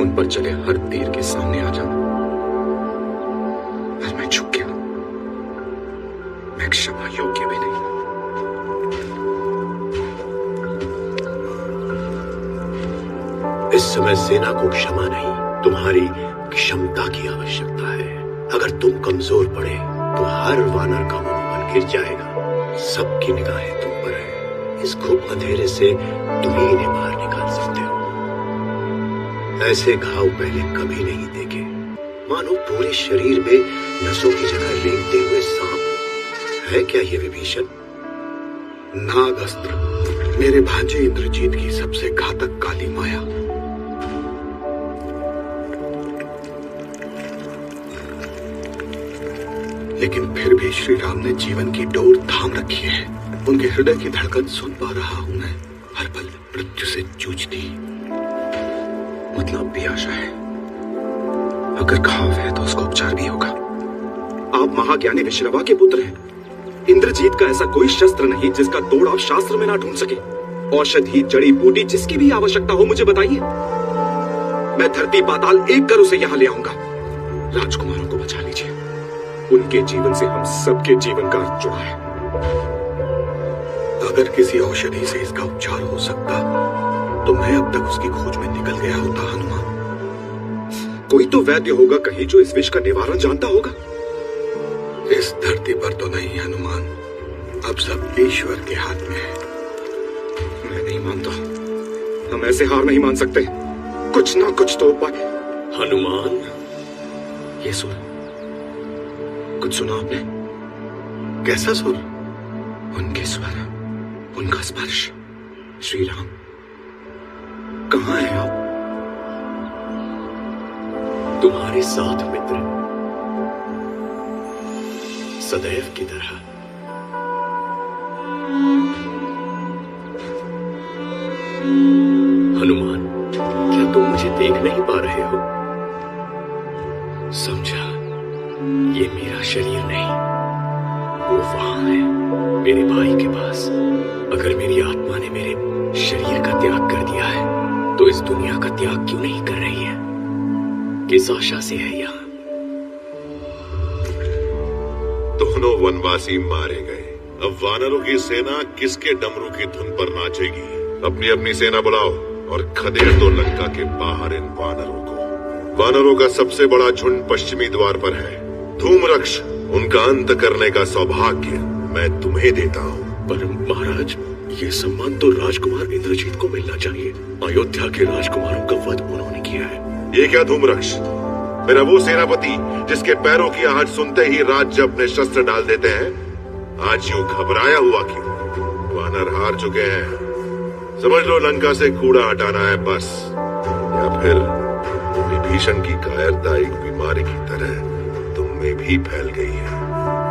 उन पर चले हर तीर के सामने आ जाऊं। पर मैं झुक गया, मैं क्षमा योग्य भी नहीं।
इस समय सेना को क्षमा नहीं, तुम्हारी क्षमता की आवश्यकता है। अगर तुम कमजोर पड़े तो हर वानर का मनोबल गिर जाएगा। सबकी निगाहें तुम पर है। इस घुप अंधेरे से तुम ही इन्हें बाहर निकाल सकते हो। ऐसे घाव पहले कभी नहीं देखे, मानो पूरे शरीर में नसों की जगह रेंगते हुए सांप। है क्या ये विभीषण?
नाग अस्त्र, मेरे भांजे इंद्रजीत की सबसे घातक काली माया। लेकिन फिर भी श्री राम ने जीवन की डोर थाम रखी है। उनके हृदय की धड़कन सुन पा रहा हूं मैं। हर पल मृत्यु से जूझती, मतलब भी आशा है। अगर घाव है तो उसका उपचार भी होगा।
आप महाज्ञानी विश्रवा के पुत्र हैं। इंद्रजीत का ऐसा कोई शस्त्र नहीं जिसका तोड़ आप शास्त्र में ना ढूंढ सके। औषधि, जड़ी बूटी, जिसकी भी आवश्यकता हो मुझे बताइए। मैं धरती पाताल एक कर उसे यहां ले आऊंगा। राजकुमारों को बचा लीजिए। उनके जीवन से हम सबके जीवन का अर्थ जुड़ा है।
अगर किसी औषधि से इसका उपचार हो सकता तो मैं अब तक उसकी खोज में निकल गया होता हनुमान।
कोई तो वैद्य होगा कहीं जो इस विष का निवारण जानता होगा।
इस धरती पर तो नहीं हनुमान, अब सब ईश्वर के हाथ में है।
मैं नहीं मानता, हम ऐसे हार नहीं मान सकते। कुछ ना कुछ तो उपाय।
हनुमान,
ये सुन, कुछ सुना आपने? कैसा सुर? उनके स्वर, उनका स्पर्श। श्री राम, कहां है आप?
तुम्हारे साथ मित्र, सदैव की तरह। हनुमान, क्या तुम मुझे देख नहीं पा रहे हो? समझा, ये मेरा शरीर नहीं, वो वहां है, मेरे भाई के पास। अगर मेरी आत्मा ने मेरे शरीर का त्याग कर दिया है तो इस दुनिया का त्याग क्यों नहीं कर रही है? किस आशा से है यहाँ?
दोनों वनवासी मारे गए। अब वानरों की सेना किसके डमरू की धुन पर नाचेगी? अपनी अपनी सेना बुलाओ और खदेड़ दो लंका के बाहर इन वानरों को। वानरों का सबसे बड़ा झुंड पश्चिमी द्वार पर है। धूम्रक्ष, उनका अंत करने का सौभाग्य मैं तुम्हें देता हूँ।
पर महाराज, ये सम्मान तो राजकुमार इंद्रजीत को मिलना चाहिए। अयोध्या के राजकुमारों का वध उन्होंने किया है।
ये क्या धूम्रक्ष? मेरा वो सेनापति जिसके पैरों की आहट सुनते ही राज्य अपने शस्त्र डाल देते हैं, आज यूं घबराया हुआ क्यों? वानर हार चुके हैं। समझ लो लंका से कूड़ा हटाना है बस। या फिर विभीषण की कायरता एक बीमारी की तरह तुम में भी फैल गई है।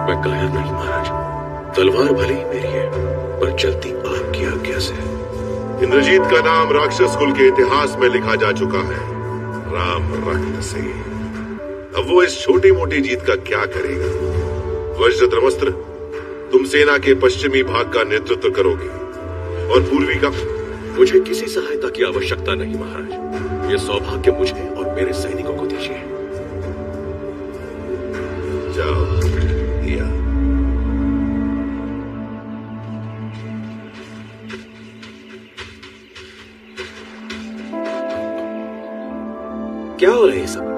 मैं कायर नहीं महाराज, तलवार भले ही मेरी है पर चलती आपकी आज्ञा से।
इंद्रजीत का नाम राक्षस कुल के इतिहास में लिखा जा चुका है, राम रक्त से। अब वो इस छोटी मोटी जीत का क्या करेगा? वज्रद्रमस्त्र, तुम सेना के पश्चिमी भाग का नेतृत्व करोगे और पूर्वी का।
मुझे किसी सहायता की आवश्यकता नहीं महाराज। ये सौभाग्य मुझे और मेरे सैनिकों को दीजिए।
जाओ, दिया।
क्या हो रहा है सब?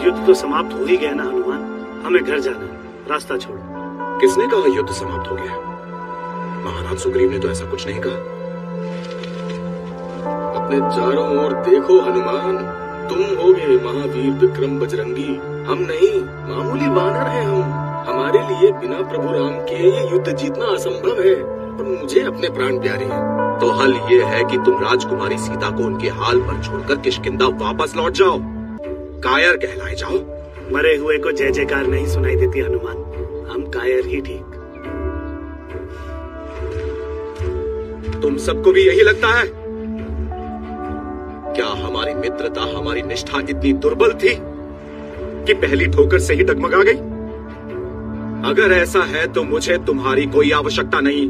युद्ध तो समाप्त हो ही गया ना हनुमान, हमें घर जाना, रास्ता छोड़ो।
किसने कहा युद्ध समाप्त हो गया? महाराज सुग्रीव ने तो ऐसा कुछ नहीं कहा। अपने चारों ओर देखो हनुमान, तुम होगे महावीर विक्रम बजरंगी, हम नहीं, मामूली वानर हैं हम। हमारे लिए बिना प्रभु राम के ये युद्ध जीतना असंभव है, और मुझे अपने प्राण प्यारे हैं।
तो हल ये है कि तुम राजकुमारी सीता को उनके हाल पर छोड़कर किष्किंधा वापस लौट जाओ, कायर कहलाए जाओ।
मरे हुए को जय जयकार नहीं सुनाई देती हनुमान, हम कायर ही ठीक।
तुम सबको भी यही लगता है? क्या हमारी मित्रता, हमारी निष्ठा इतनी दुर्बल थी कि पहली ठोकर से ही डगमगा गई? अगर ऐसा है तो मुझे तुम्हारी कोई आवश्यकता नहीं,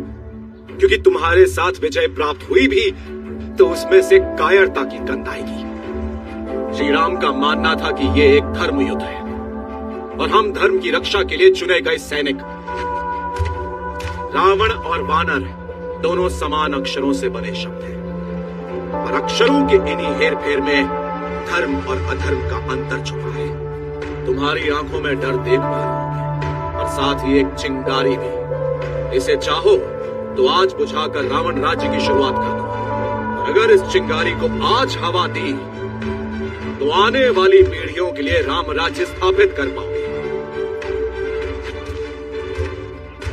क्योंकि तुम्हारे साथ विजय प्राप्त हुई भी तो उसमें से कायरता की गंध आएगी। श्री राम का मानना था कि ये एक धर्म युद्ध है और हम धर्म की रक्षा के लिए चुने गए सैनिक। रावण और वानर दोनों समान अक्षरों से बने शब्द हैं और अक्षरों के इन्हीं हेरफेर में धर्म और अधर्म का अंतर छुपा है। तुम्हारी आंखों में डर देख पा रहा हूं और साथ ही एक चिंगारी भी। इसे चाहो तो आज बुझाकर रावण राज्य की शुरुआत कर दो। अगर इस चिंगारी को आज हवा दी तो आने वाली पीढ़ियों के लिए राम राज्य स्थापित कर पाओगे।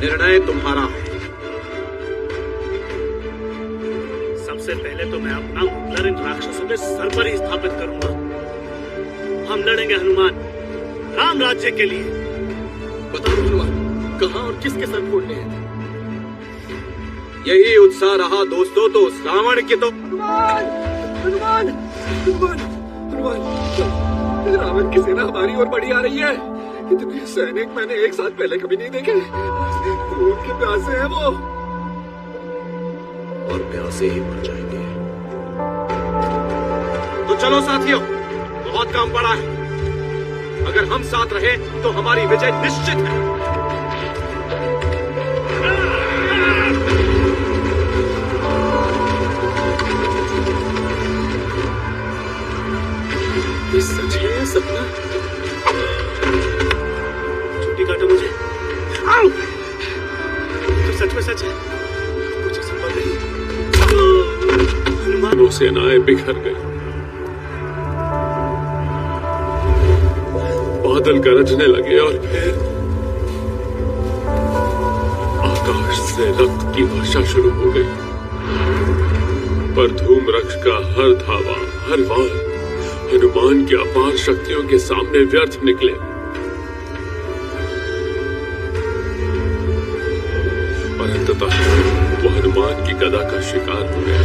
निर्णय तुम्हारा है।
सबसे पहले तो मैं अपना मुखर इन राक्षसों के सर पर ही स्थापित करूंगा। हम लड़ेंगे हनुमान राम राज्य के लिए।
बताओ हनुमान, कहां और किसके सर फोड़ने हैं?
यही उत्साह रहा दोस्तों तो उस रावण के तो
हनुमान, हनुमान, हनुमान, हनुमान, रावण की सेना हमारी ओर बढ़ी आ रही है। इतने सैनिक मैंने एक साथ पहले कभी नहीं देखे। खून के प्यासे हैं वो,
और प्यासे ही मर जाएंगे। तो चलो साथियों, बहुत काम पड़ा है। अगर हम साथ रहे तो हमारी विजय निश्चित है।
ये सच है या सपना?
छुट्टी काटो मुझे। आओ! तो सच में सच है, कुछ संभव नहीं।
हनुमान सेनाएं बिखर गई, बादल गरजने लगे और फिर आकाश से रक्त की वर्षा शुरू हो गई। पर धूम्रक्ष का हर धावा, हर वार हनुमान की अपार शक्तियों के सामने व्यर्थ निकले। और अंततः वो हनुमान की गदा का शिकार हो गया।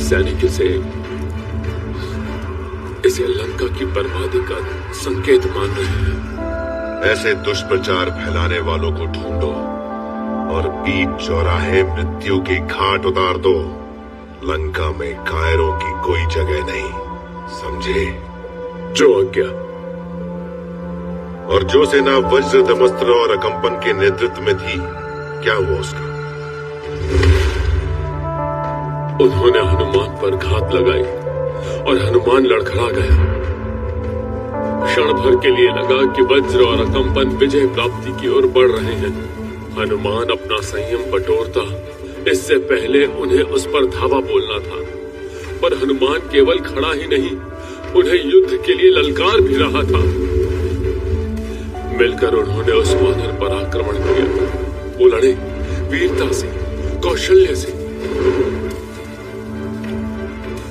सैनिक इसे लंका की बर्बादी का संकेत मान रहे हैं।
ऐसे दुष्प्रचार फैलाने वालों को ढूंढो और बीच चौराहे मृत्यु की घाट उतार दो। लंका में कायरों की कोई जगह नहीं, समझे?
जो आज्ञा।
और जो सेना वज्र, दमस्त्र और अकंपन के नेतृत्व में थी, क्या हुआ उसका?
उन्होंने हनुमान पर घात लगाई और हनुमान लड़खड़ा गया। क्षण भर के लिए लगा कि वज्र और अकंपन विजय प्राप्ति की ओर बढ़ रहे हैं। हनुमान अपना संयम बटोरता, इससे पहले उन्हें उस पर धावा बोलना था। पर हनुमान केवल खड़ा ही नहीं, उन्हें युद्ध के लिए ललकार भी रहा था। मिलकर उन्होंने उस वानर पर आक्रमण किया। वो लड़े वीरता से, कौशल्य से।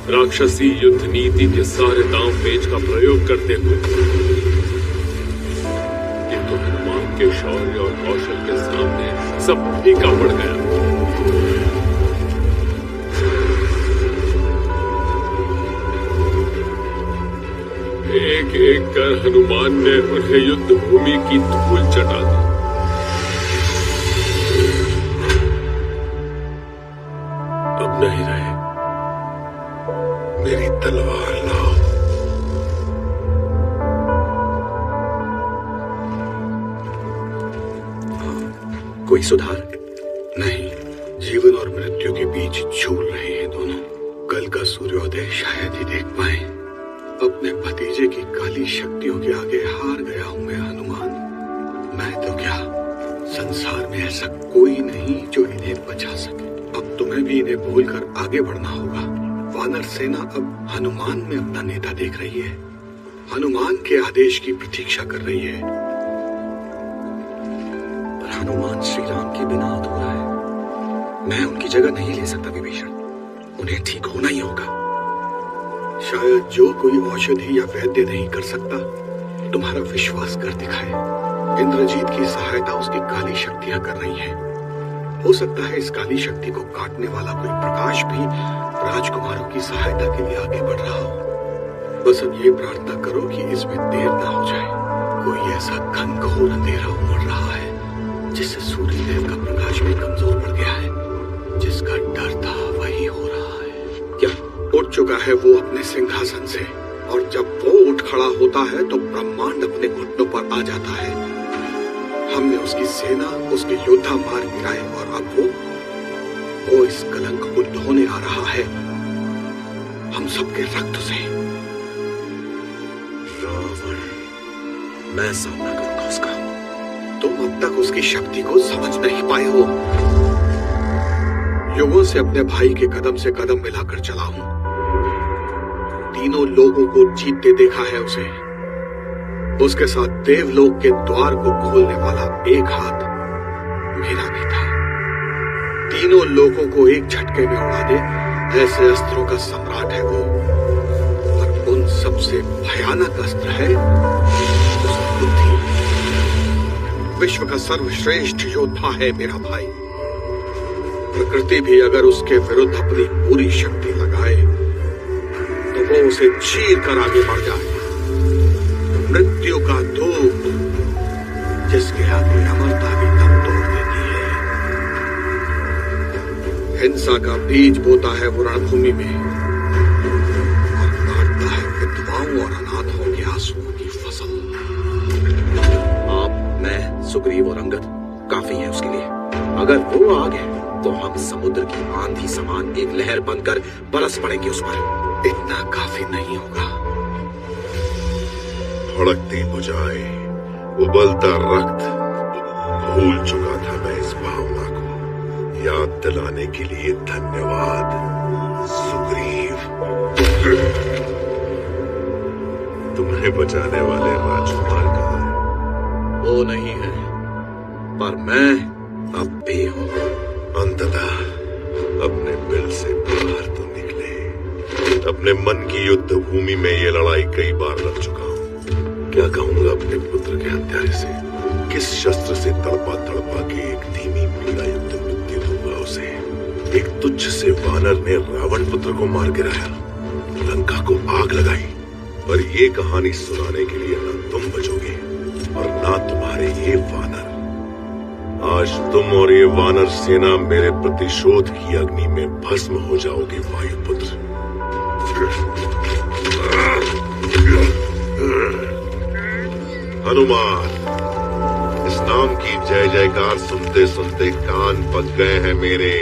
राक्षसी युद्ध नीति के सारे दांव पेच का प्रयोग करते हुए, किंतु हनुमान के शौर्य और कौशल के सामने सब फीका पड़ गया। एक एक कर हनुमान ने उन्हें युद्ध भूमि की धूल चटा दी। अब नहीं रहे।
मेरी तलवार लाओ।
कोई सुधार? नहीं, जीवन और मृत्यु के बीच झूल रहे हैं दोनों। कल का सूर्योदय शायद ही देख पाए। अपने भतीजे की काली शक्तियों के आगे हार गया हूं मैं हनुमान। मैं तो क्या, संसार में ऐसा कोई नहीं जो इन्हें बचा सके। अब तुम्हें भी इन्हें भूलकर आगे बढ़ना होगा। वानर सेना अब हनुमान में अपना नेता देख रही है, हनुमान के आदेश की प्रतीक्षा कर रही है। पर हनुमान श्री राम के बिना अधूरा है। मैं उनकी जगह नहीं ले सकता विभीषण, उन्हें ठीक होना ही होगा। शायद जो कोई औषधि या वैद्य नहीं कर सकता, तुम्हारा विश्वास कर दिखाए। इंद्रजीत की सहायता उसकी काली शक्तियां कर रही हैं। हो सकता है इस काली शक्ति को काटने वाला कोई प्रकाश भी राजकुमारों की सहायता के लिए आगे बढ़ रहा हो। बस अब ये प्रार्थना करो कि इसमें देर ना हो जाए। कोई ऐसा घनघोर अंधेरा उमड़ रहा है जिससे सूर्यदेव का प्रकाश है वो अपने सिंहासन से, और जब वो उठ खड़ा होता है तो ब्रह्मांड अपने घुटनों पर आ जाता है। हमने उसकी सेना, उसके योद्धा मार गिराए, और अब वो इस कलंक को धोने आ रहा है, हम सबके रक्त से।
रावण, मैं सामना करूंगा उसका।
तुम अब तक उसकी शक्ति को समझ नहीं पाए हो। युगों से अपने भाई के कदम से कदम मिलाकर चला हूं। तीनों लोगों को जीतते देखा है उसे। उसके साथ देवलोक के द्वार को खोलने वाला एक हाथ मेरा भी था। तीनों लोगों को एक झटके में उड़ा दे, ऐसे अस्त्रों का सम्राट है वो। और उन सबसे भयानक अस्त्र है बुद्धि। विश्व का सर्वश्रेष्ठ योद्धा है मेरा भाई। प्रकृति भी अगर उसके विरुद्ध अपनी पूरी शक्ति लगाए तो वो उसे चीर कर आगे बढ़ जाए। मृत्यु का दूत जिसके आगे अमरता भी दम तोड़ देती है। हिंसा का बीज बोता है वो रणभूमि में, और काटता है विधवाओं और अनाथों के आंसुओं की फसल।
आप, मैं, सुग्रीव और अंगद काफी है उसके लिए। अगर वो आ गए तो हम समुद्र की आंधी समान एक लहर बनकर बरस पड़ेंगे उस पर।
इतना काफी नहीं होगा।
भड़कती बुझाए, उबलता रक्त, भूल चुका था मैं इस भावना को। याद दिलाने के लिए धन्यवाद सुग्रीव। तुम्हें बचाने वाले राजकुमार कहाँ हैं?
वो नहीं है, पर मैं अब भी हूं।
अंततः अपने बिल से बाहर तो निकले। अपने मन की युद्ध भूमि में ये लड़ाई कई बार लड़ चुका हूं। क्या कहूंगा अपने पुत्र के हत्यारे से? किस शस्त्र से तड़पा तड़पा के एक धीमी पीड़ा युक्त मृत्यु दूंगा उसे? एक तुच्छ से वानर ने रावण पुत्र को मार गिराया, लंका को आग लगाई। पर ये कहानी सुनाने के लिए न तुम बचोगे और ना तुम्हारे ये वानर। आज तुम और ये वानर सेना मेरे प्रतिशोध की अग्नि में भस्म हो जाओगे वायुपुत्र। हनुमान, इस नाम की जय जयकार सुनते सुनते कान पक गए हैं मेरे।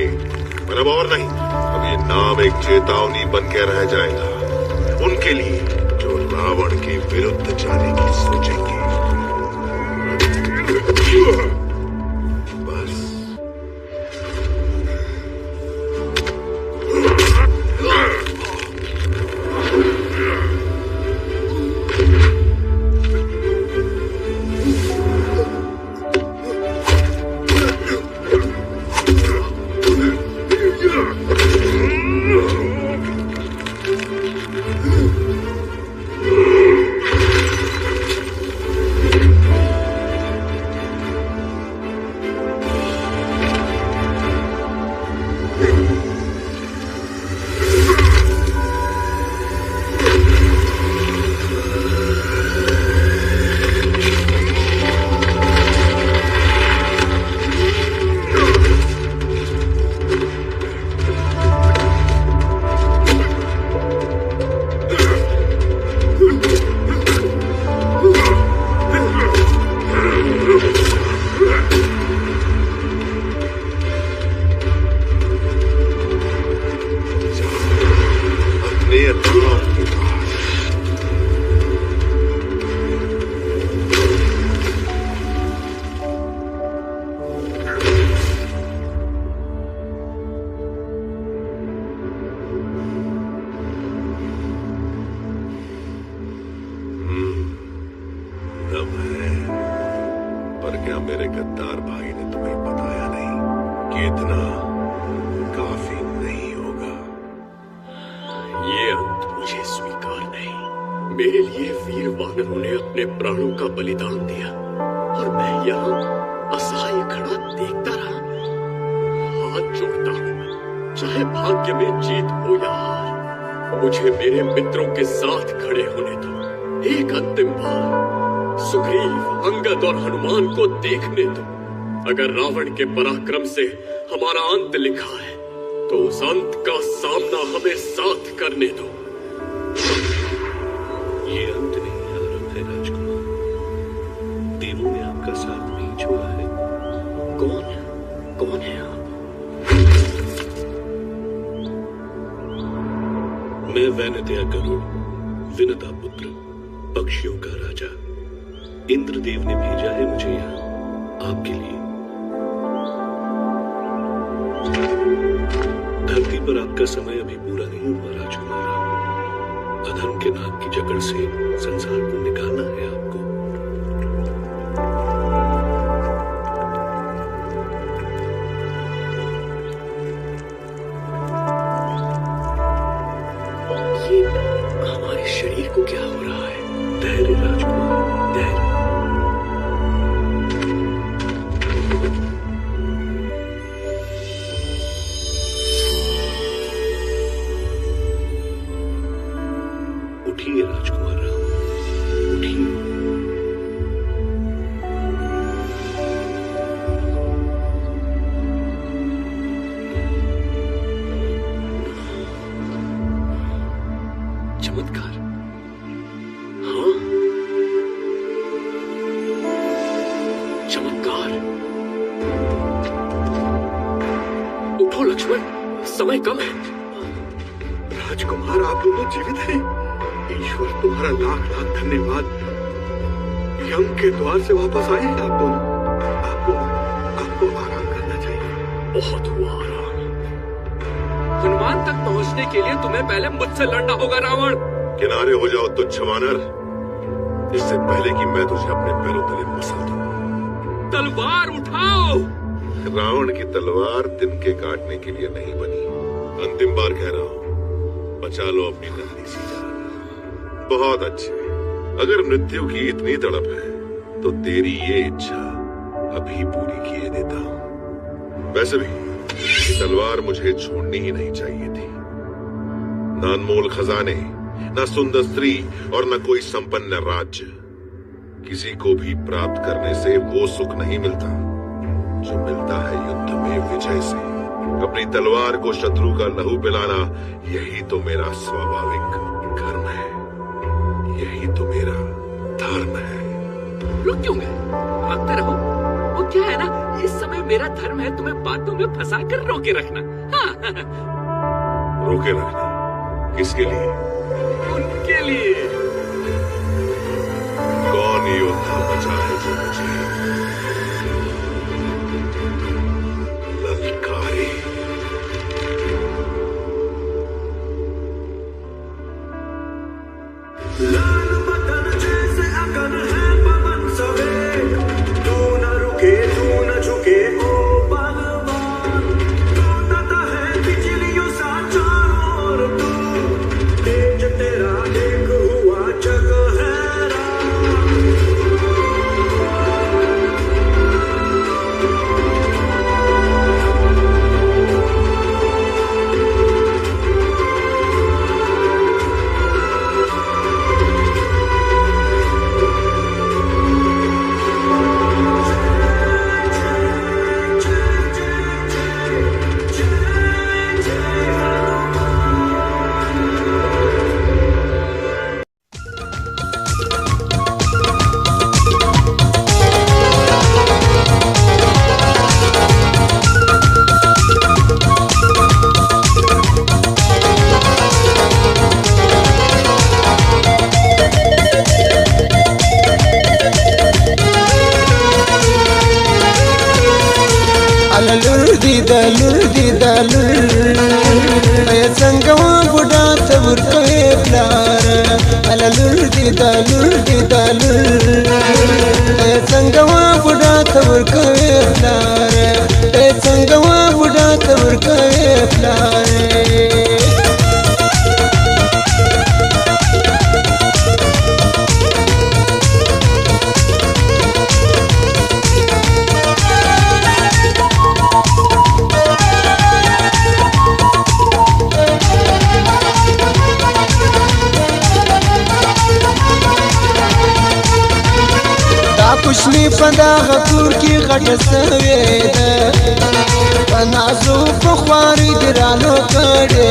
पर अब और नहीं, अब ये नाम एक चेतावनी बन के रह जाएगा उनके लिए जो रावण के विरुद्ध जाने की सोचेंगे। मेरे गद्दार भाई ने तुम्हें बताया नहीं कि इतना काफी नहीं होगा।
ये अंत मुझे स्वीकार नहीं। मेरे लिए वीर वानरों ने अपने प्राणों का बलिदान दिया और मैं यहाँ असहाय खड़ा देखता रहा। हाथ जोड़ता हूँ, चाहे भाग्य में जीत हो या हार, मुझे मेरे मित्रों के साथ खड़े होने दो। एक अंतिम बार सुग्रीव, अंगद और हनुमान को देखने दो। अगर रावण के पराक्रम से हमारा अंत लिखा है तो उस अंत का सामना हमें साथ करने दो। ये अंत नहीं आरंभ है राजकुमार। देवों ने आपका साथ नहीं छोड़ा है। कौन है आप? मैं वैनत्या गरुड़, विनता पुत्र, पक्षियों का राजा। इंद्रदेव ने भेजा है मुझे यहाँ आपके लिए। धरती पर आपका समय अभी पूरा नहीं हुआ राजकुमार। अधर्म के नाग की जकड़ से संसार को निकालना है आपको। ये हमारे शरीर को क्या हो रहा है? धैर्य राजकुमार, धैर्य। उठिए राजकुमार राम, उठिए। चमत्कार। हाँ, चमत्कार। उठो लक्ष्मण, समय कम है।
राजकुमार, आप दोनों जीवित हैं। ईश्वर तुम्हारा लाख लाख धन्यवाद। यम के द्वार से वापस आए हैं आप दोनों। आपको आराम करना चाहिए।
बहुत हुआ आराम।
हनुमान तक पहुंचने के लिए तुम्हें पहले मुझसे लड़ना होगा रावण।
किनारे हो जाओ तुच्छ वानर, इससे पहले कि मैं तुझे अपने पैरों तले मसल दूं।
तलवार उठाओ।
रावण की तलवार तिनके काटने के लिए नहीं बनी। अंतिम बार कह रहा हूं, बचा लो अपनी नन्ही सी जान। बहुत अच्छे। अगर मृत्यु की इतनी तड़प है तो तेरी ये इच्छा अभी पूरी किए देता हूं। वैसे भी ये तलवार मुझे छोड़नी ही नहीं चाहिए थी। ना अनमोल खजाने, ना सुंदर स्त्री और न कोई संपन्न राज्य। किसी को भी प्राप्त करने से वो सुख नहीं मिलता जो मिलता है युद्ध में विजय से। अपनी तलवार को शत्रु का लहू पिलाना, यही तो मेरा स्वाभाविक कर्म है। यही तो मेरा धर्म है।
रुक क्यों गए? भागते रहो। वो क्या है ना, इस समय मेरा धर्म है तुम्हें बातों में फंसा कर रोके रखना। हाँ।
रोके रखना किसके लिए?
उनके लिए।
कौन योद्धा बचा है जो मुझे ललकारे?
लाल बदन जैसे अगन है पवन सवेग, तू न रुके तू न झुके ओ बलवान, तू तता है बिजलियों सा चारों ओर, तू तेज तेरा देख हुआ जग हैरान।
संगवा बुढ़ा तबुर कहे प्यार अललुर संगवा बुढ़ा तबुर कहे प्यार संगवा बुढ़ा तबुर कहे प्यार। कुशनी पदा गफूर की गट सवेद पनाजो पख्वारी दिरानो कड़े